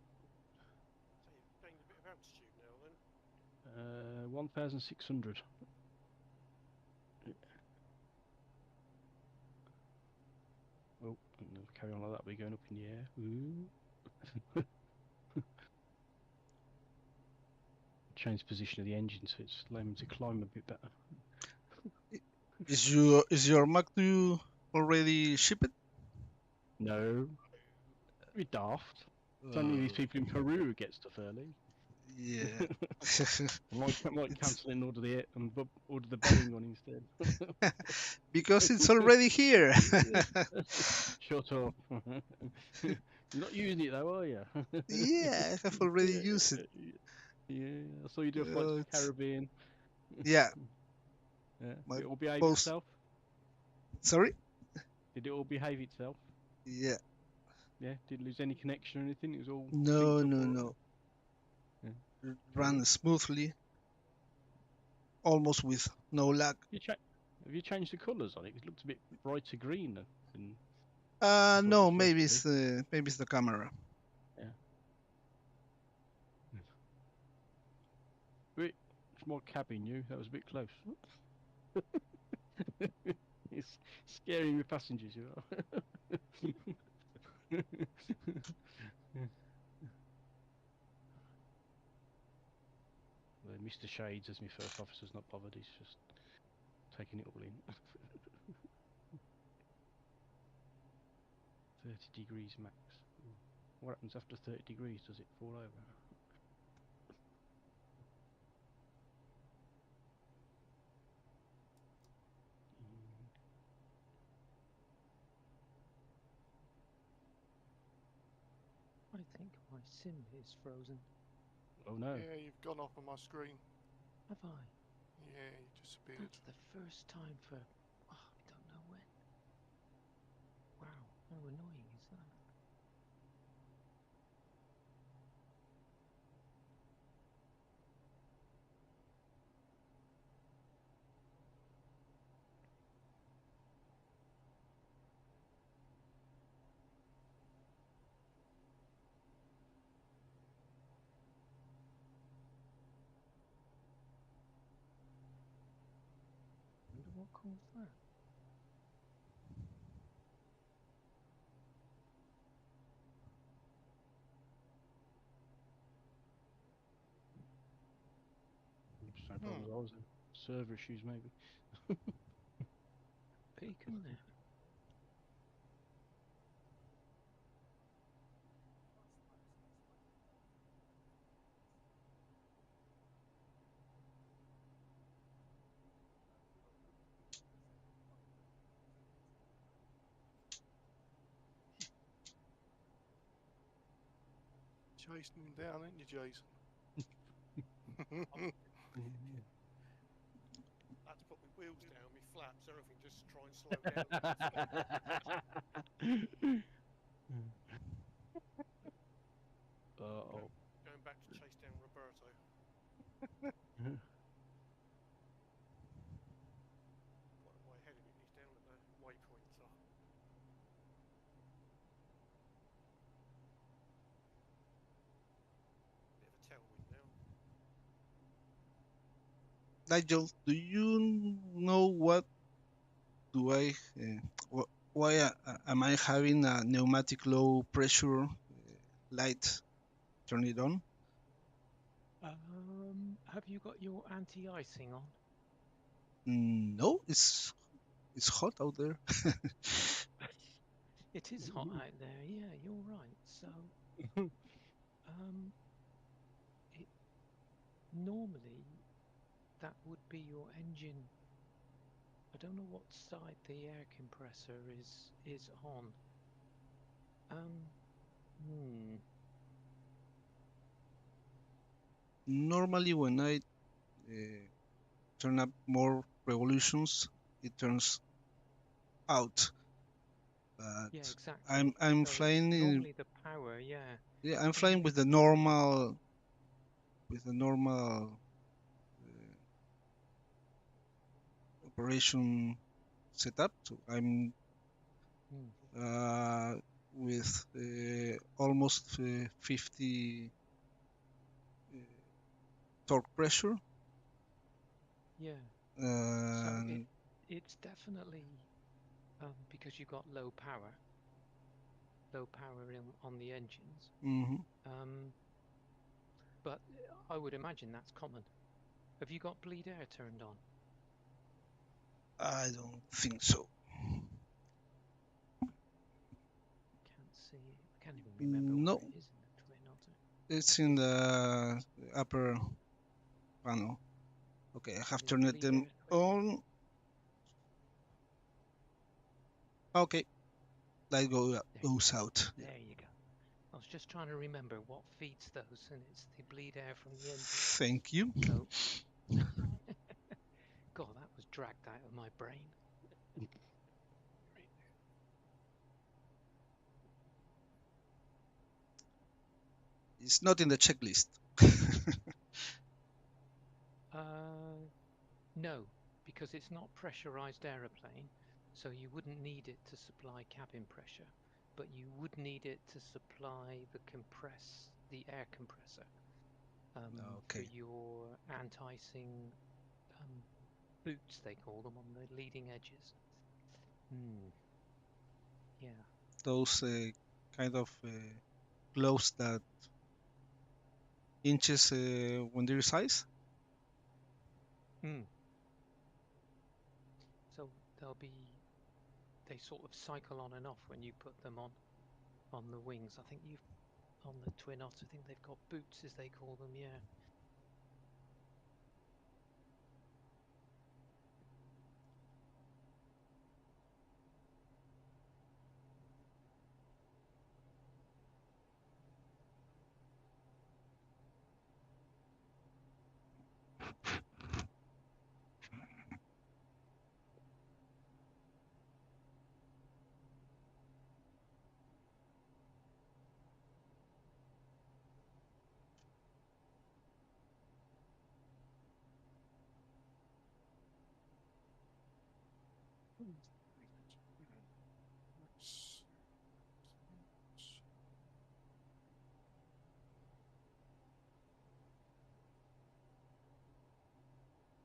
So you've gained a bit of altitude now, then. 1,600. Oh, and the carry on like that, we're going up in the air. Ooh. Change the position of the engine so it's allowing to climb a bit better. Is your MABUIAG already shipped? No, we're daft. It's only these people in Peru who get stuff early. Yeah. might cancel and order the Boeing one instead. Because it's already here. Shut up. You're not using it though, are you? Yeah, I have already used it. Yeah, I saw you do a flight to the Caribbean. Yeah. Yeah. My Did it all behave post. itself? Sorry? Did it all behave itself? Yeah. Yeah. Didn't lose any connection or anything. It was all No, synced up. no. Yeah. Ran smoothly, almost with no lag. Have you changed the colours on it? It looked a bit brighter green than. No, maybe it's the camera. Yeah. Wait, it's more cabin you. That was a bit close. It's scaring the passengers, you know. Well, Mr. Shades as my first officer's not bothered. He's just taking it all in. 30 degrees max. Ooh. What happens after 30 degrees? Does it fall over? I think my sim is frozen. Oh no. Yeah, you've gone off on my screen. Have I? Yeah, you disappeared. That's the first time for, I don't know when. Wow, how annoying is that? Wonder what caused that? Same problem as I was in. Server issues maybe. Bacon there. Chasing him down, ain't you, Jason? Had to put my wheels down, my flaps, everything, just to try and slow down. Uh-oh. Going back to chase down Roberto. Quite a way ahead of him. He's down at the waypoint, so. Bit of a tailwind now. Nigel, do you know what do I? Why am I having a pneumatic low pressure light? Turn it on. Have you got your anti-icing on? No, it's hot out there. It is hot out there. Yeah, you're right. So, normally that would be your engine. I don't know what side the air compressor is on. Normally, when I turn up more revolutions, it turns out. But yeah, exactly. I'm so flying in. Normally the power, yeah. Yeah, I'm flying with the normal operation setup. So I'm with almost 50 torque pressure. Yeah. So it's definitely because you got low power. low power on the engines. Mm-hmm. But I would imagine that's common. Have you got bleed air turned on? I don't think so. Can't see. I can't even remember No. where it is in the Twin Otter. It's in the upper panel. Okay, I have Is turned bleed them air on. Okay, light goes out. There you go. I was just trying to remember what feeds those, and it's the bleed air from the engine. Thank you. So, God, that was dragged out of my brain. It's not in the checklist. No, because it's not pressurized aeroplane, so you wouldn't need it to supply cabin pressure, but you would need it to supply the air compressor for Okay. your anti-icing boots, they call them, on the leading edges. Yeah. Those kind of gloves that inches when they're size. So they sort of cycle on and off when you put them on the wings. I think on the Twin Otter, I think they've got boots, as they call them, yeah.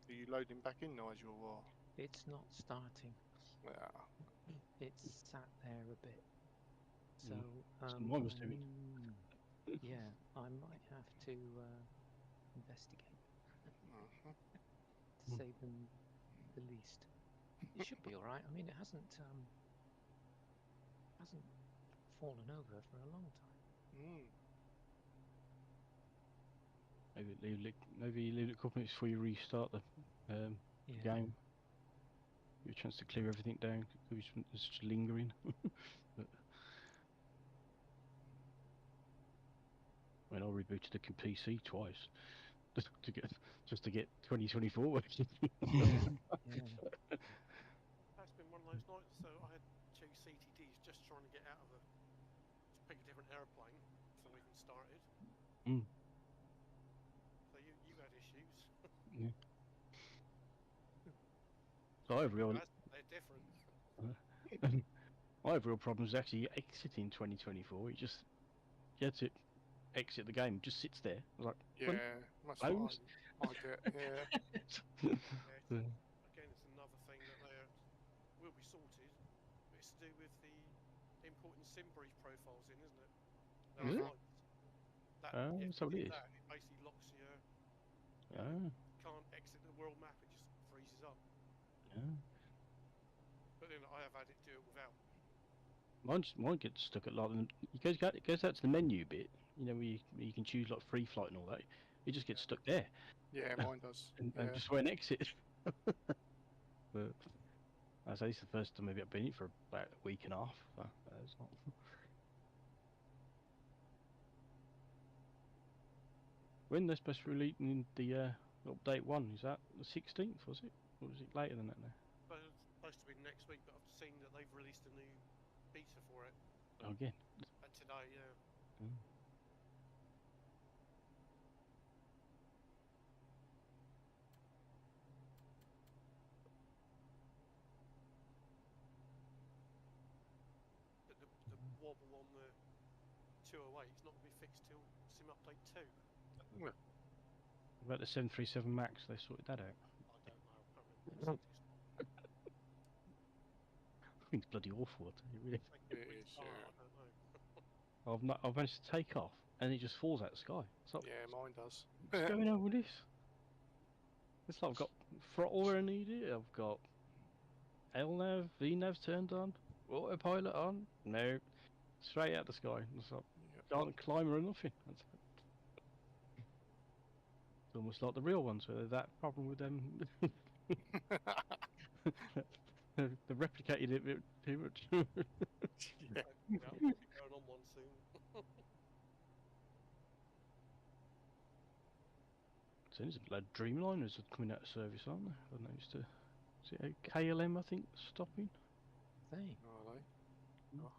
Are you loading back in, Nigel? Or? It's not starting. Yeah. It's sat there a bit. So, yeah, I might have to investigate to say the least. It should be all right. I mean, it hasn't fallen over for a long time. Maybe leave it a couple minutes before you restart the game. Give you a chance to clear everything down. It's just lingering. But, I mean, I rebooted the PC twice just to get 2024 working. That's been one of those nights. So I had 2 CTDs just trying to get out of just pick a different airplane before we even started. So you had issues. Yeah. So they're different. I have real problems actually exiting 2024. You had to exit the game, just sits there. I was like, yeah, that's what I get. Yeah. Again, it's another thing that will be sorted. But it's to do with the importing sim brief profiles in, isn't it? So it is. It basically locks you. You can't exit the world map. It just freezes up. But then I have had it do it without. Mine gets stuck at like it goes out to the menu bit, you know, where you can choose like free flight and all that. It just gets stuck there. Yeah, mine does. and just won't exit. But I say it's the first time maybe I've been in it for about a week and a half. It's not. When they're supposed to be releasing the update 1, is that the 16th, was it? Or was it later than that now? But it's supposed to be next week, but I've seen that they've released a new beta for it. Again? Today, yeah. But the wobble on the 208 is not going to be fixed till Sim Update 2. What about the 737 MAX? They sorted that out. I don't know. I can't remember what I think it's bloody awful. It really. It is, yeah. I don't know. I've managed to take off, and it just falls out of the sky. It's like, Yeah, mine does. what's going on with this? It's like I've got throttle where I need it. I've got LNAV, VNAV turned on, autopilot on. No, straight out the sky. It's like, Yep. can't climb or nothing. It's almost like the real ones, where there's that problem with them. They've replicated it a bit too much. Yeah. Yeah, I'll be going on one soon. So there's a load of Dreamliners are coming out of service, aren't they? I noticed is it a KLM, I think, stopping? They. Are they? Oh.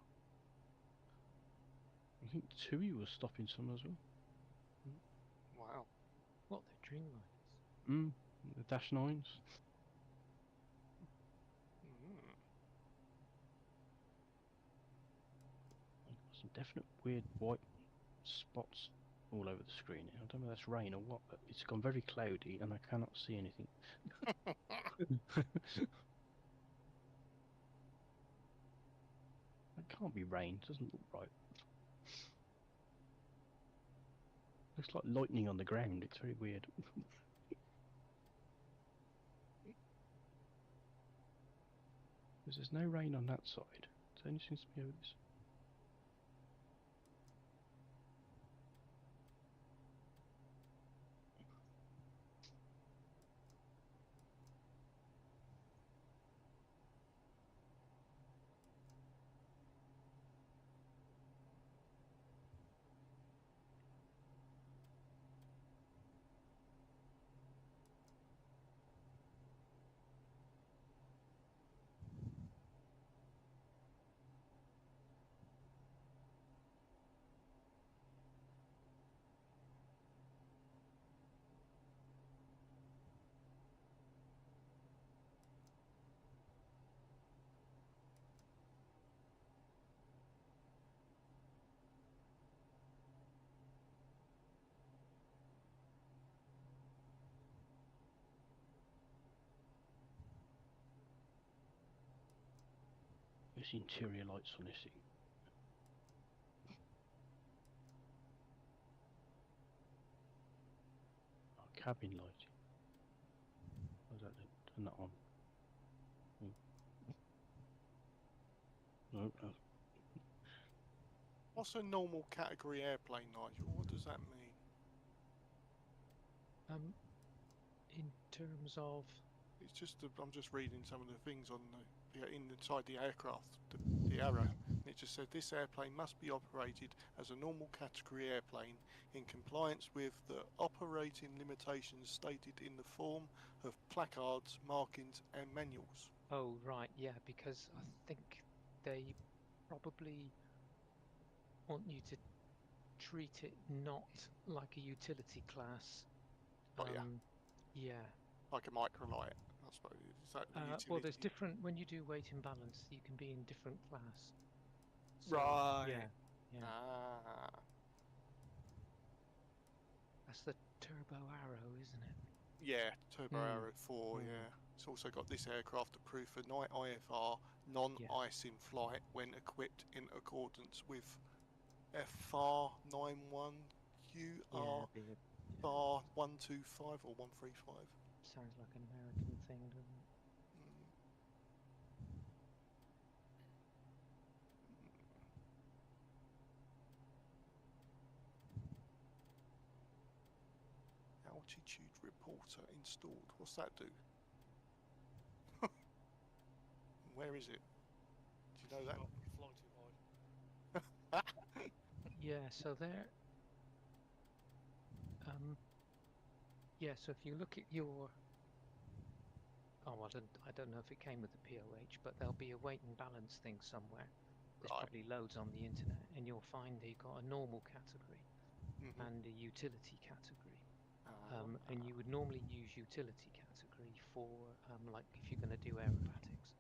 I think TUI was stopping some as well. Wow. What, they're Dreamliners? The Dash 9s. Some definite weird white spots all over the screen. I don't know if that's rain or what, but it's gone very cloudy and I cannot see anything. That can't be rain, it doesn't look right. Looks like lightning on the ground, it's very weird. Because there's no rain on that side, so it only seems to be over this. There's interior lights on this thing. Oh, cabin light. I don't know, turn that on. No, no. What's a normal category airplane, Nigel? What does that mean? In terms of. It's just I'm just reading some of the things on inside the aircraft, the arrow. And it just said this airplane must be operated as a normal category airplane in compliance with the operating limitations stated in the form of placards, markings, and manuals. Oh right, yeah, because I think they probably want you to treat it not like a utility class. Oh yeah. Yeah. Like a microlight, I suppose. Is that the utility? Well, there's different. When you do weight and balance, you can be in different class. So, right. Yeah. Yeah. Ah. That's the Turbo Arrow, isn't it? Yeah, Turbo Arrow 4. Yeah. It's also got this aircraft approved for night IFR, non-ice in flight when equipped in accordance with FR 91QR bar 125 or 135. Sounds like an American thing, doesn't it? Altitude reporter installed. What's that do? Where is it? Do you know that? You fly too high. Yeah, so there. Yeah, so if you look at your. Oh, I don't know if it came with the POH, but there'll be a weight and balance thing somewhere. There's probably loads on the internet, and you'll find you've got a normal category and a utility category. And you would normally use utility category for like if you're going to do aerobatics.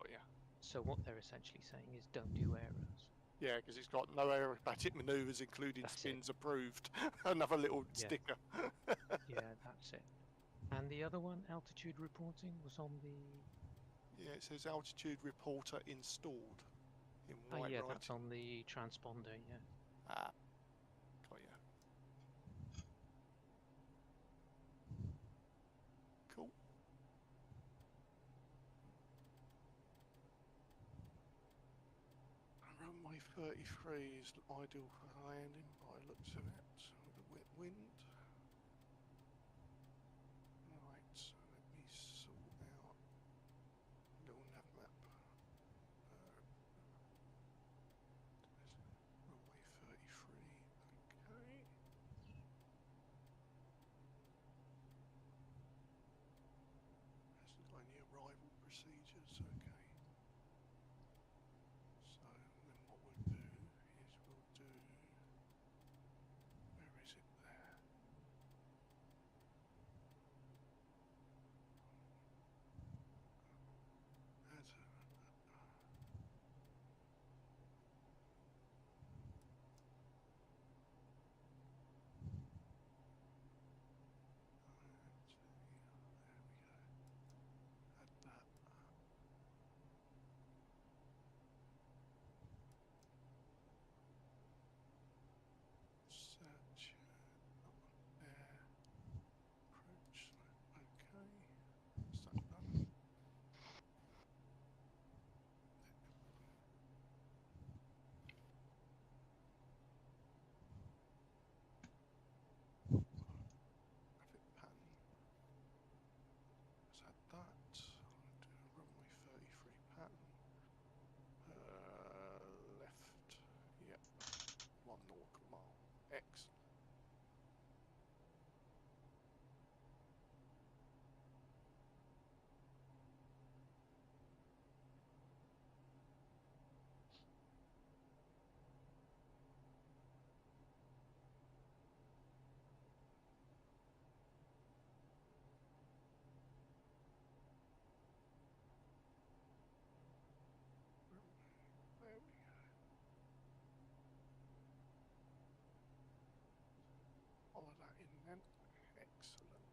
Oh yeah. So what they're essentially saying is don't do aeros. Yeah, because it's got no aerobatic manoeuvres, including spins approved. Another little sticker. Yeah, that's it. And the other one, altitude reporting, was on the. Yeah, it says altitude reporter installed in white writing. That's on the transponder. Yeah. Ah, got ya. Cool. Runway 33 is ideal for landing by the looks of it, with a wet wind. Right, so let me sort out a little nav map. Runway 33, okay. Hasn't got any arrival procedures, okay. So then what we'll do is we'll do, where is it there? That's a, there we go. Add that. Search, that one there. Approach, okay. Is that done? Traffic pattern. Is that that? I'll do a runway 33 pattern. Left. Yep. 1 nautical mile. X. There we go. Follow that in then. Excellent.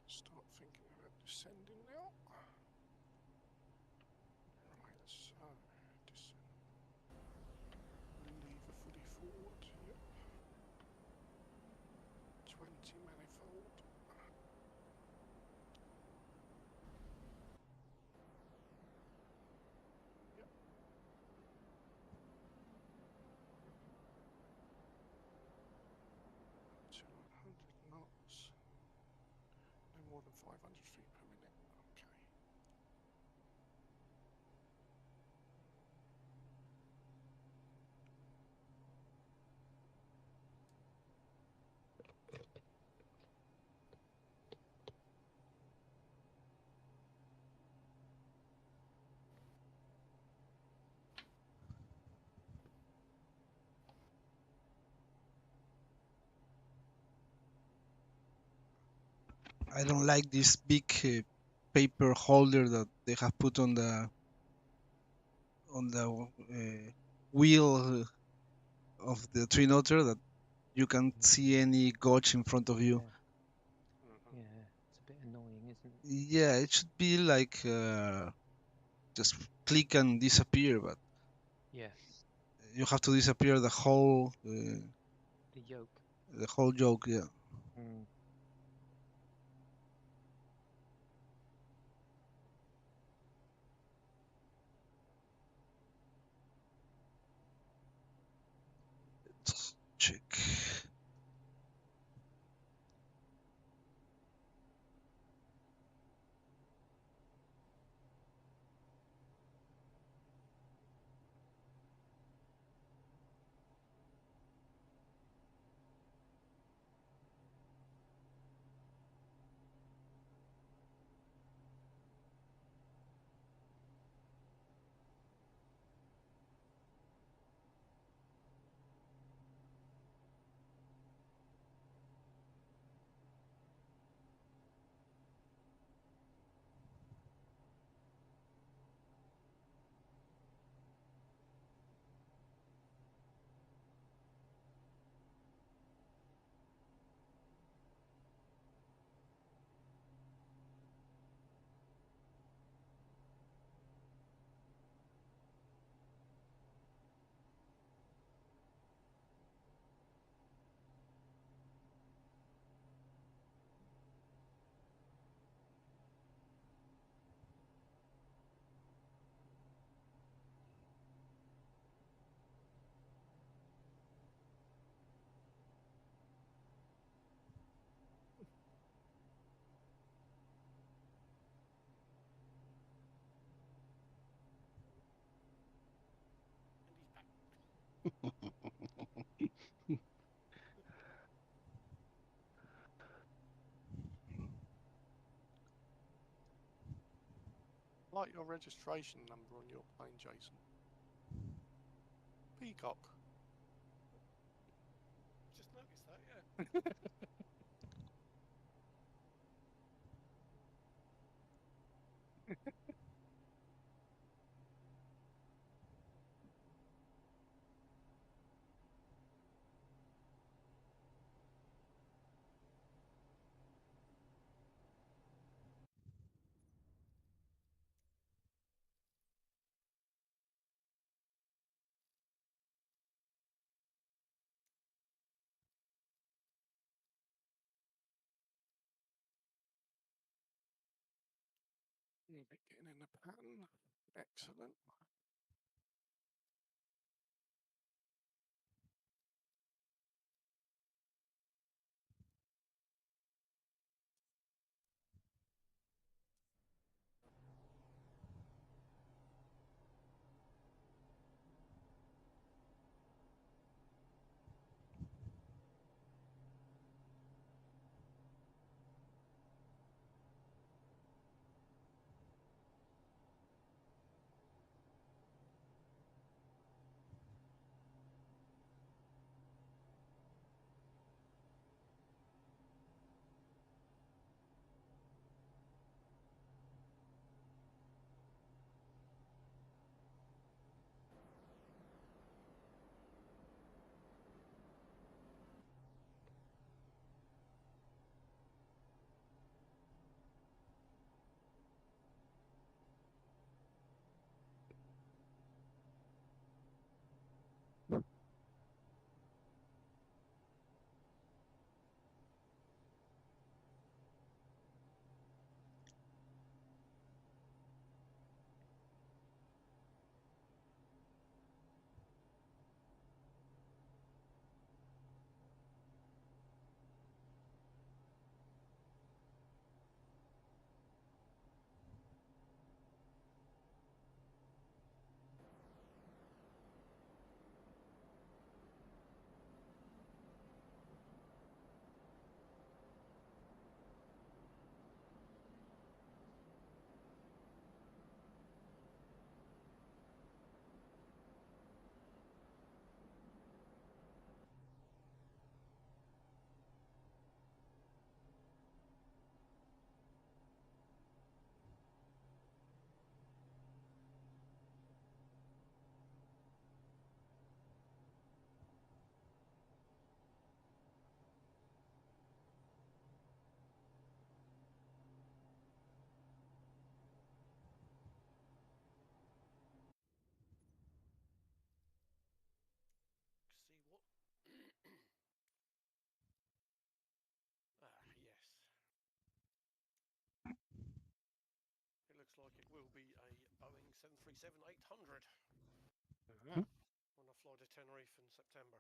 Start thinking about descending now. Right, so descend. Lever fully forward. Yep. 20 manifold. Yep. 200 knots. No more than 500 feet per minute. Okay. I don't like this big paper holder that they have put on the wheel of the twin otter, that you can't see any gauge in front of you. Yeah, it's a bit annoying, isn't it? Yeah, it should be like just click and disappear, but Yeah, you have to disappear the whole the yoke. yoke. Yeah. Mm. Let's check. Like your registration number on your plane, Jason. Peacock. Just noticed that, yeah. Getting in the pattern. Excellent. See what? Yes. It looks like it will be a Boeing 737-800 when I fly to Tenerife in September.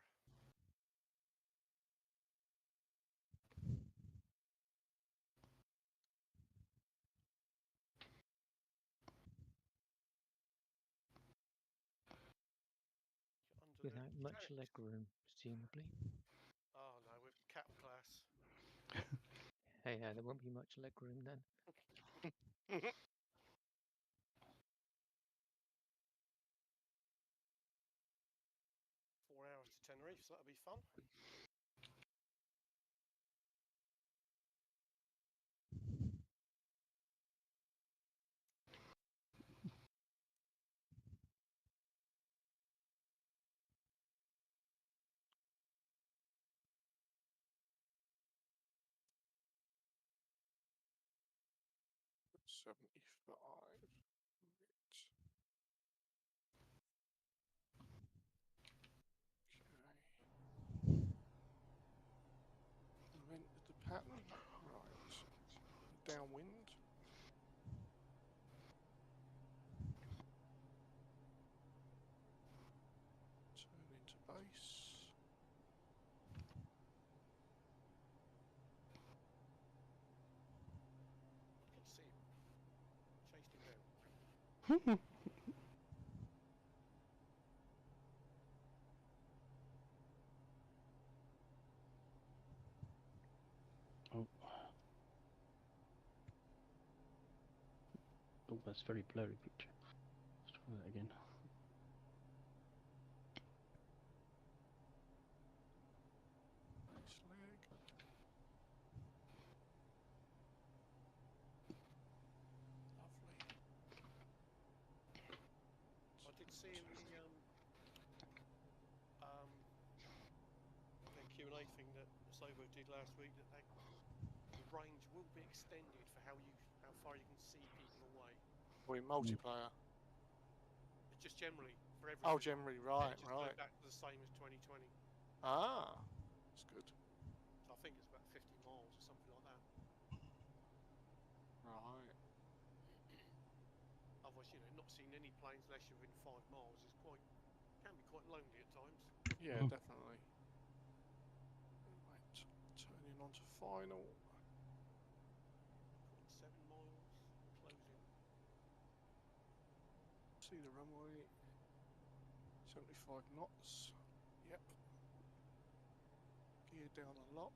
Without much leg room, presumably. Oh no, we're cap class. Hey, there won't be much leg room then. 4 hours to Tenerife, so that'll be fun. $75. We've entered the pattern. Right. Downwind. Turn into base. I can see him. Chased him down. Oh, that's a very blurry picture. Let's try that again. Nice leg. Lovely. I did see in the Q&A thing that Sobo did last week that the range will be extended for how far you can see people away. Or in multiplayer. It's just generally for everything. Oh, generally, right, just right. go back to the same as 2020. Ah, that's good. So I think it's about 50 miles or something like that. Right. Otherwise, not seeing any planes unless you're within 5 miles is can be quite lonely at times. Yeah, definitely. Right, turning on to final. 0.7 miles, closing. See the runway. 75 knots. Yep. Gear down and locked.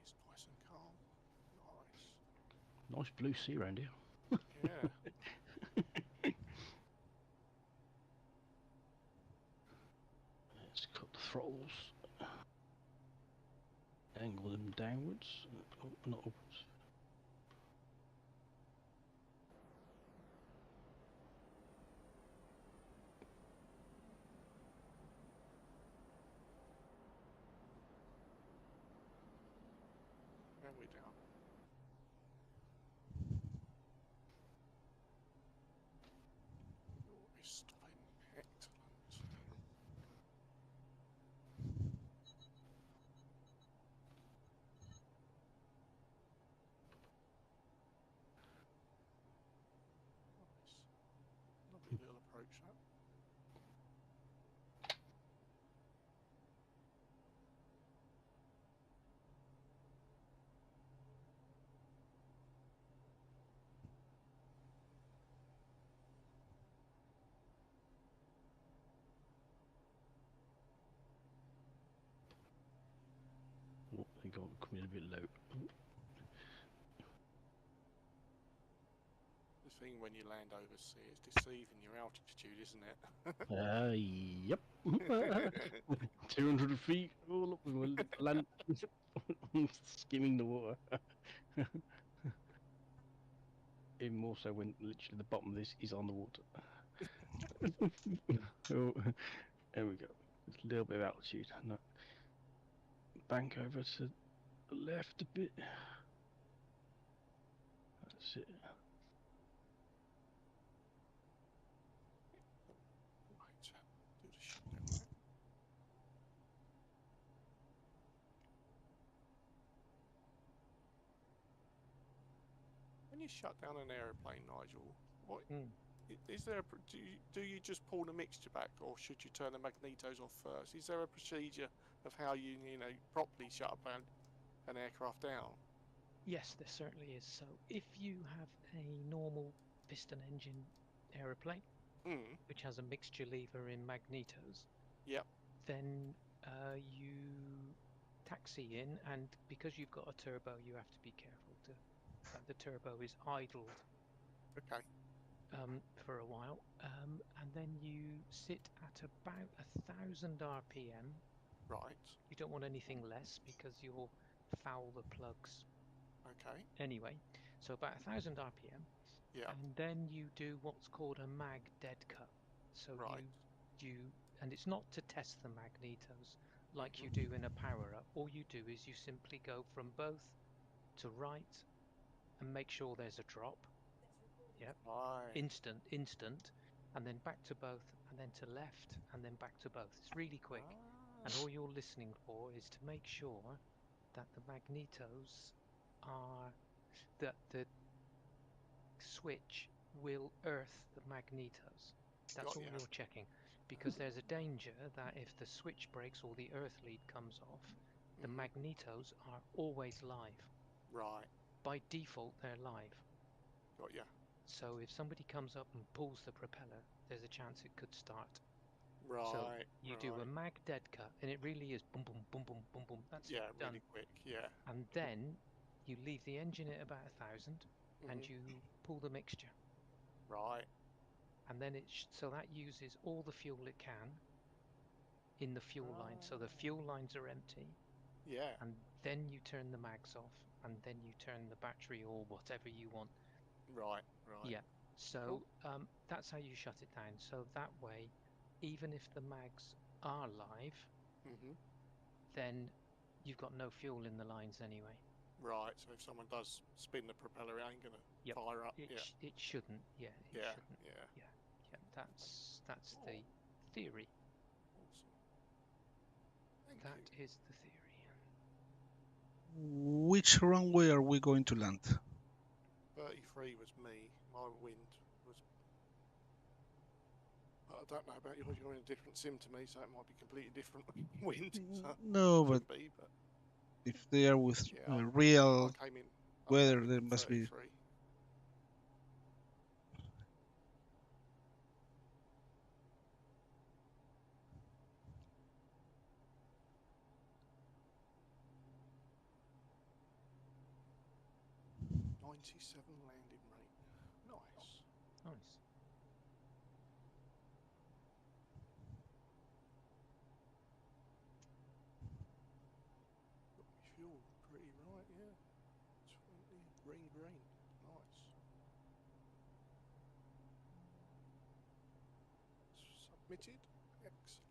It's nice and calm. Nice. Nice blue sea around here. Yeah. Let's cut the throttles. Angle them downwards. Oh, not upwards. And we're down. Oh, it's stopping. Excellent. Nice. Lovely little approach that. Oh, they got coming a bit low. The thing when you land overseas, it's deceiving your altitude, isn't it? Yep. 200 feet. Oh, look, we were land skimming the water. Even more so when literally the bottom of this is on the water. Oh, there we go. Just a little bit of altitude. No. Bank over to the left a bit. That's it. Right, do the shutdown there. When you shut down an aeroplane, Nigel, what is there? Do you just pull the mixture back, or should you turn the magnetos off first? Is there a procedure of how you properly shut an aircraft down? Yes, there certainly is. So if you have a normal piston engine aeroplane, which has a mixture lever in magnetos, yep, then you taxi in, and because you've got a turbo, you have to be careful that the turbo is idled. Okay. For a while, and then you sit at about 1,000 RPM. Right. You don't want anything less because you'll foul the plugs. Okay. Anyway, so about 1,000 RPM. Yeah. And then you do what's called a mag dead cut. So right. and it's not to test the magnetos like you do in a power up. All you do is you simply go from both to right and make sure there's a drop. Yep. Right. Instant, and then back to both, and then to left, and then back to both. It's really quick. And all you're listening for is to make sure that the magnetos are, that the switch will earth the magnetos. That's all you're checking. because there's a danger that if the switch breaks or the earth lead comes off, the magnetos are always live. Right. By default, they're live. Got ya. So if somebody comes up and pulls the propeller, there's a chance it could start. Right. So you do a mag dead cut, and it really is boom, boom, boom, boom, boom, boom. That's yeah, done. really quick. Yeah. And then you leave the engine at about 1,000, and you pull the mixture. Right. And then so that uses all the fuel it can in the fuel line. So the fuel lines are empty. Yeah. And then you turn the mags off, and then you turn the battery or whatever you want. Right. Right. Yeah. So that's how you shut it down. So that way, even if the mags are live, then you've got no fuel in the lines anyway. Right. So if someone does spin the propeller, it ain't gonna fire up. It shouldn't. Yeah. It shouldn't. Yeah. Yeah. That's the theory. Awesome. That is the theory. Which runway are we going to land? 33 was me. My wind was. I don't know about you. You're in a different sim to me, so it might be completely different wind. So No, but if they are with real weather, there must be. 97 landing rate. Nice. Nice. Got my fuel pretty right, yeah. 20 green. Nice. Submitted. Excellent.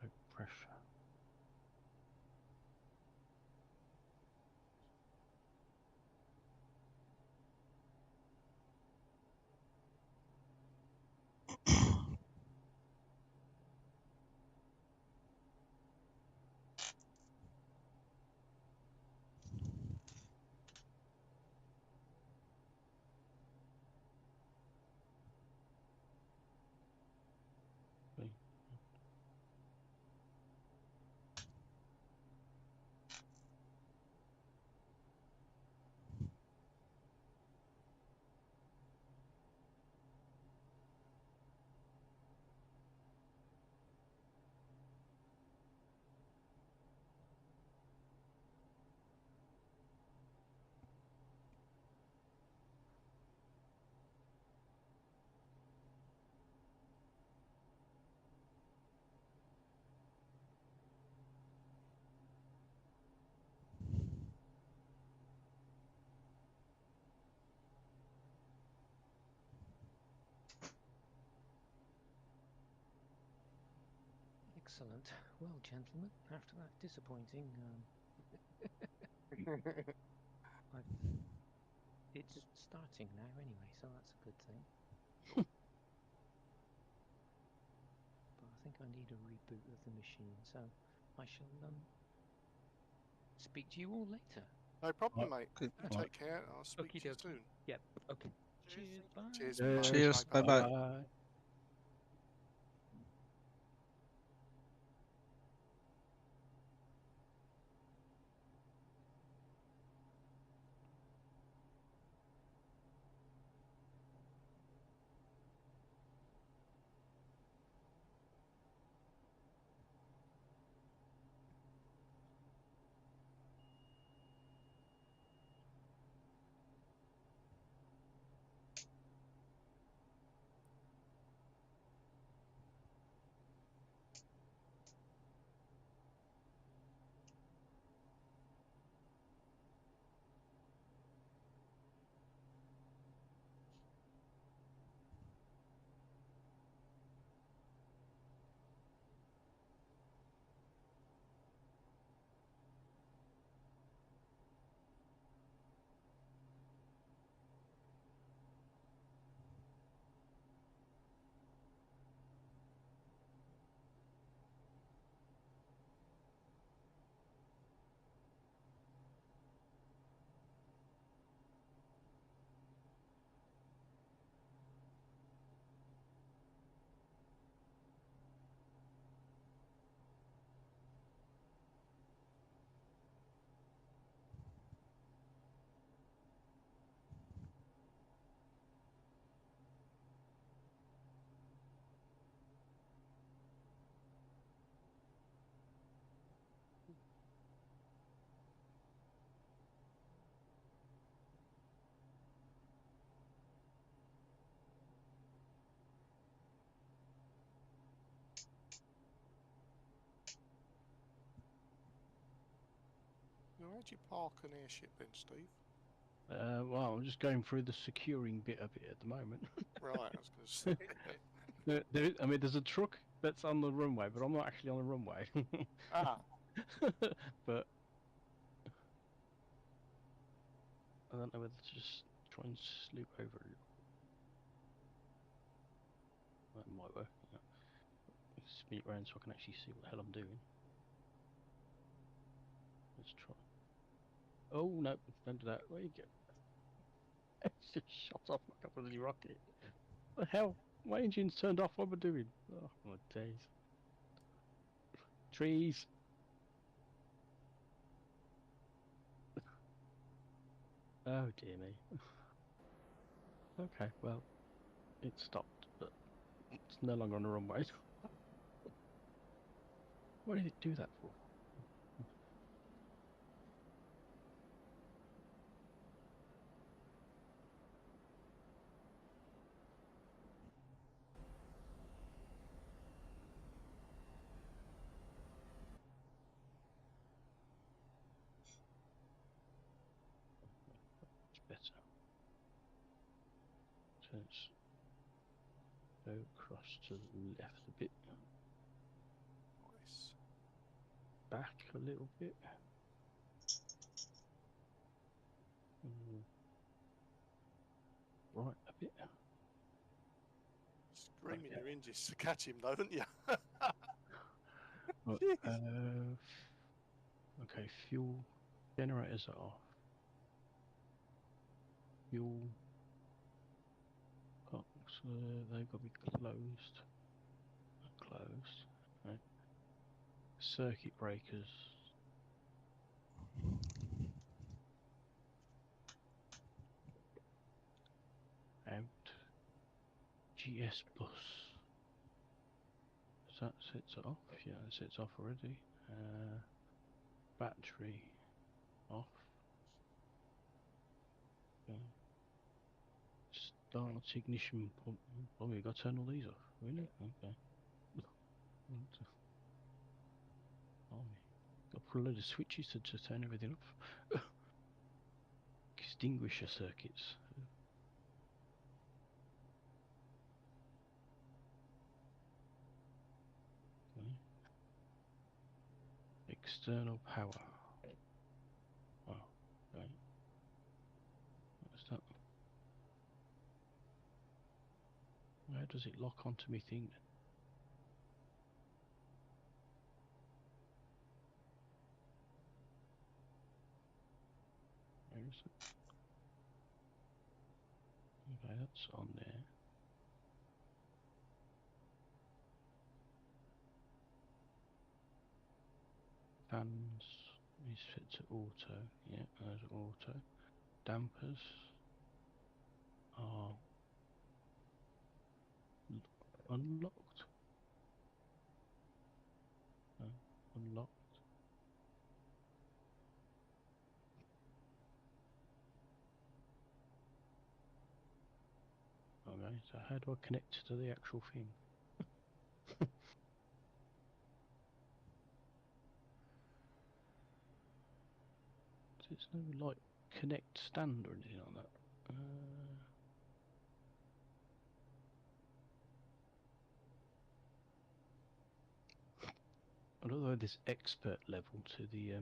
No pressure. Excellent. Well, gentlemen, after that disappointing, it's starting now anyway, so that's a good thing. But I think I need a reboot of the machine, so I shall speak to you all later. No problem, mate. Okay. You take care. I'll speak to you soon. Yep. Okay. Cheers. Bye. Cheers. Bye-bye. Bye. how'd you park an airship then, Steve? Well, I'm just going through the securing bit of it at the moment. Right, I was going to say. I mean, there's a truck that's on the runway, but I'm not actually on the runway. Ah. But I don't know whether to just try and sloop over a little. That might work. Yeah. Spin it around so I can actually see what the hell I'm doing. Let's try. Oh no, don't do that. Where you go? It's just shot off like a bloody rocket. What the hell? My engine's turned off. What am I doing? Oh my days. Trees. Oh dear me. Okay, well, it stopped, but it's no longer on the runway. What did it do that for? It's better. So let's go across to the left a bit. Nice. Back a little bit. Right a bit. Screaming your engines to catch him, though, haven't you? Right, okay, fuel generators are off. Fuel box, they've got to be closed. Closed. Right. Circuit breakers. Out. GS bus. Does that sets it off? Yeah, it sets off already. Battery off. Okay. Start ignition pump. Oh, we got to turn all these off. Really? Okay. Oh, got to put a load of switches to turn everything off. Extinguisher circuits. Okay. External power. Oh, okay. What's that? Where does it lock onto me thing then? Where is it? Okay, that's on there. Fans is set to auto. Yeah, there's auto. Dampers are unlocked. No, unlocked. Okay, so how do I connect to the actual thing? There's no like connect stand or anything like that. Although there's expert level to the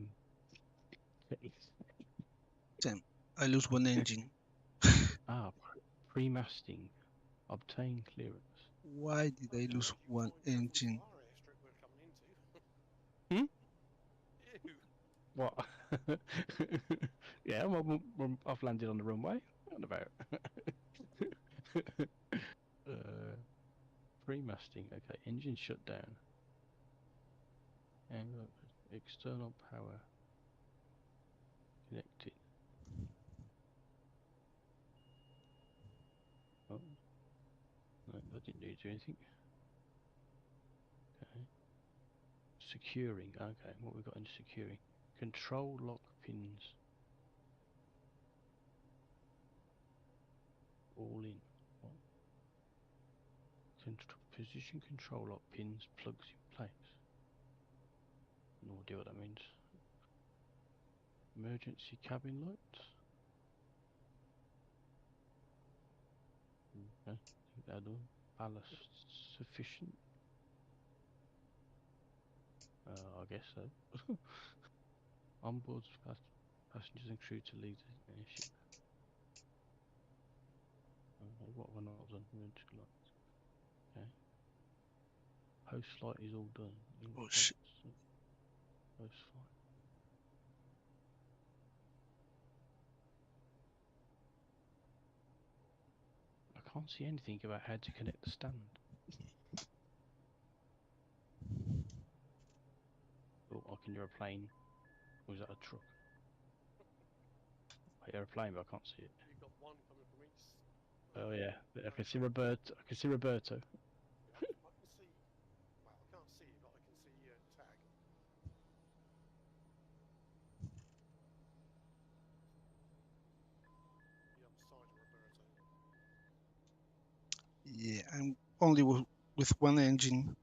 Sam, I lose one engine. pre-masting, obtain clearance. Why did I lose one engine? Hmm? What? Yeah, well, I've landed on the runway. What about? Pre-masting. Okay, engine shut down. And external power connected. Oh, no, that didn't need to do anything. Okay. Securing. Okay, what we got in securing? Control lock pins. All in. What? Position control lock pins plugs in place. No idea what that means. Emergency cabin lights. Okay, they're done. Ballast sufficient. I guess so. Onboard passengers and crew to leave the airship. What have I not done? Emergency lights. Okay. Post flight is all done. Oh shit. Post flight. I can't see anything about how to connect the stand. Oh, I can hear a plane. Or is that a truck? I hear a plane, but I can't see it. You've got one coming from each. Oh yeah, I can see Roberto. I can see Roberto. I can see. Well, I can't see it, but I can see tag. The other side of Roberto. Yeah, I'm only with one engine.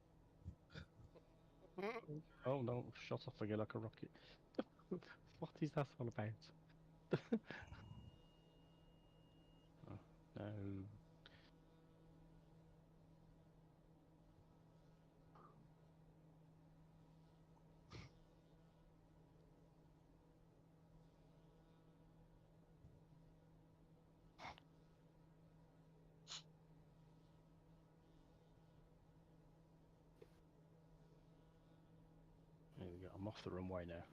Oh no, shot off again like a rocket. What is that all about? Oh, no. There we go. I'm off the runway now.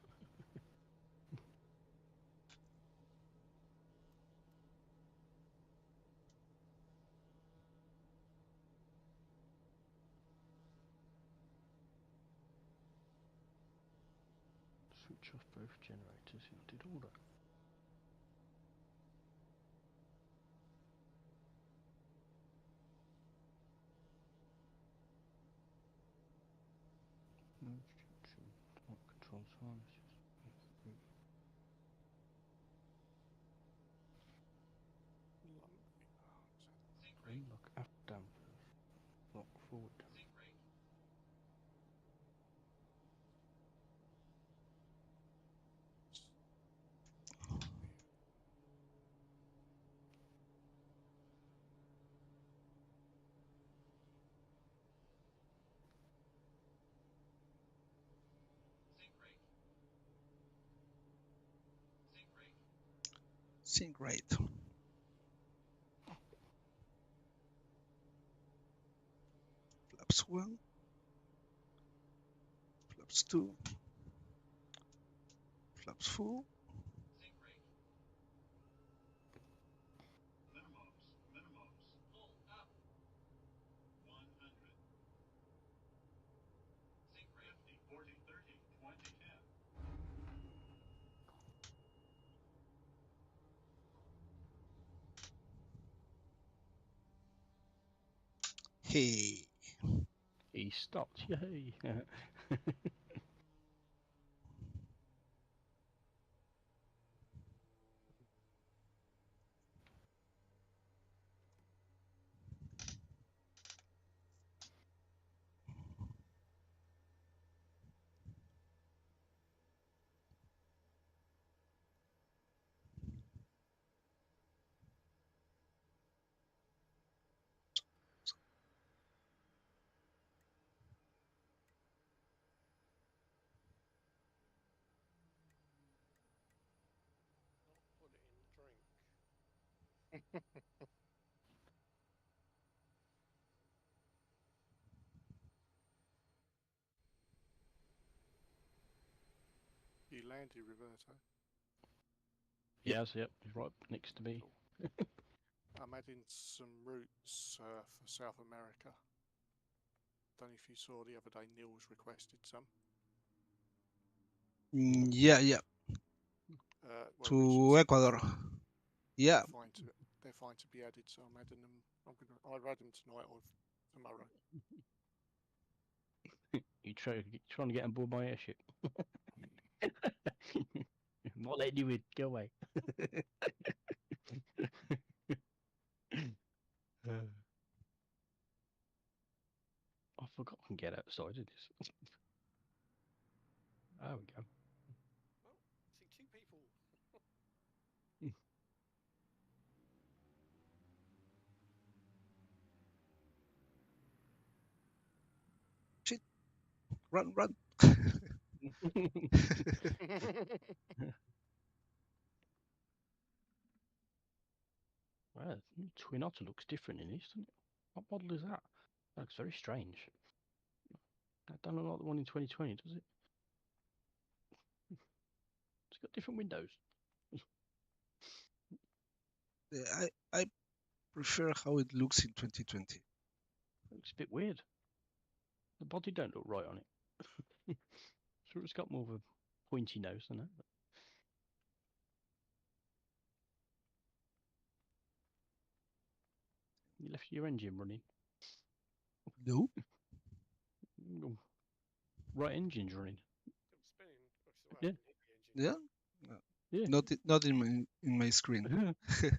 Switch off both generators in did order. Control harnesses. Brain lock aft dampers. Lock forward. Sync rate. Flaps 1. Flaps 2. Flaps 4. Hey. He stopped. Yay! Not put it in the drink. You landed, Roberto. Yes, yep, he's right next to me. Cool. I'm adding some routes for South America. Don't know if you saw the other day, Neil's requested some. Yeah. To Ecuador. Yeah. They're fine to be added, so I'm adding them. I'll add them tonight or tomorrow. You trying to get on board my airship? I'm not letting you in. Go away. I forgot I can get outside of this. There we go. Well, see, two people Run, run. Well, Twin Otter looks different in this, doesn't it? What model is that? That looks very strange. That don't look like the one in 2020, does it? It's got different windows. I prefer how it looks in 2020. It looks a bit weird. The body don't look right on it. Sure, it's got more of a pointy nose than that. But... You left your engine running. No. Right engine's running. Still spinning. Yeah. Yeah. Yeah. Not in my screen. Yeah.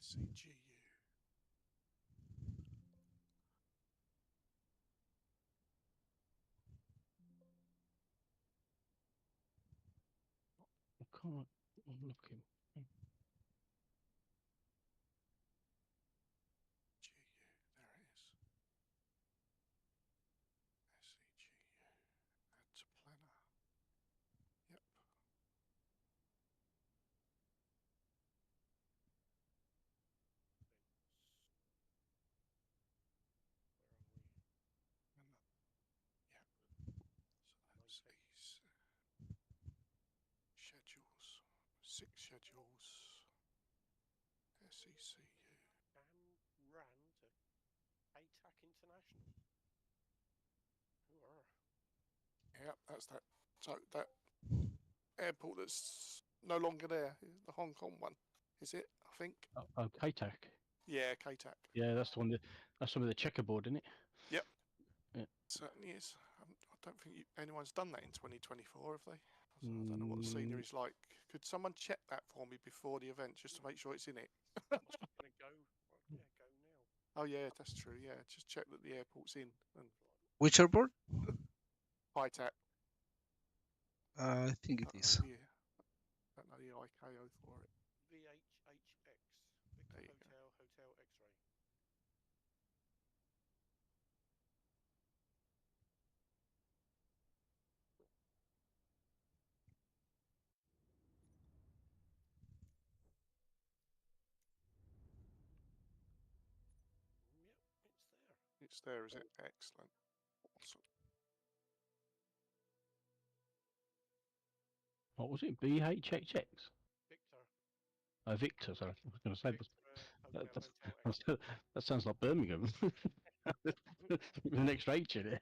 SCGU. I can't. I'm looking. There it is. SCGU. Add to planner. Yep. So that's these schedules. 6 schedules. SECU. And ran to ATAC International. Yep, that's that. So that airport that's no longer there, the Hong Kong one, is it? I think. Oh, KTAC. Yeah, KTAC. Yeah, that's the one. That's some of the checkerboard, isn't it? Yep. Yeah. Certainly is. I don't think anyone's done that in 2024, have they? I don't know what the scenery is like. Could someone check that for me before the event, just to make sure it's in it? Go. Well, yeah, go now. Oh yeah, that's true. Yeah, just check that the airport's in. And Which airport? KTAC. I think it is. I don't know the IKO for it. VHHX. Victor Hotel X-ray. Yep, it's there, is it? Excellent. Awesome. What was it? BHHX? Victor. Oh, Victor, sorry. I was going to say, Hotel that sounds like Birmingham. With an extra H in it.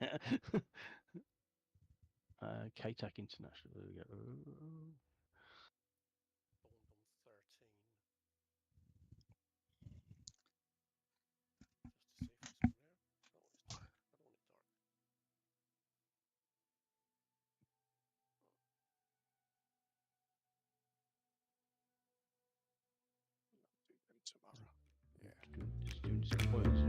KTAC International. There we go. Tomorrow. Yeah. Just doing some points.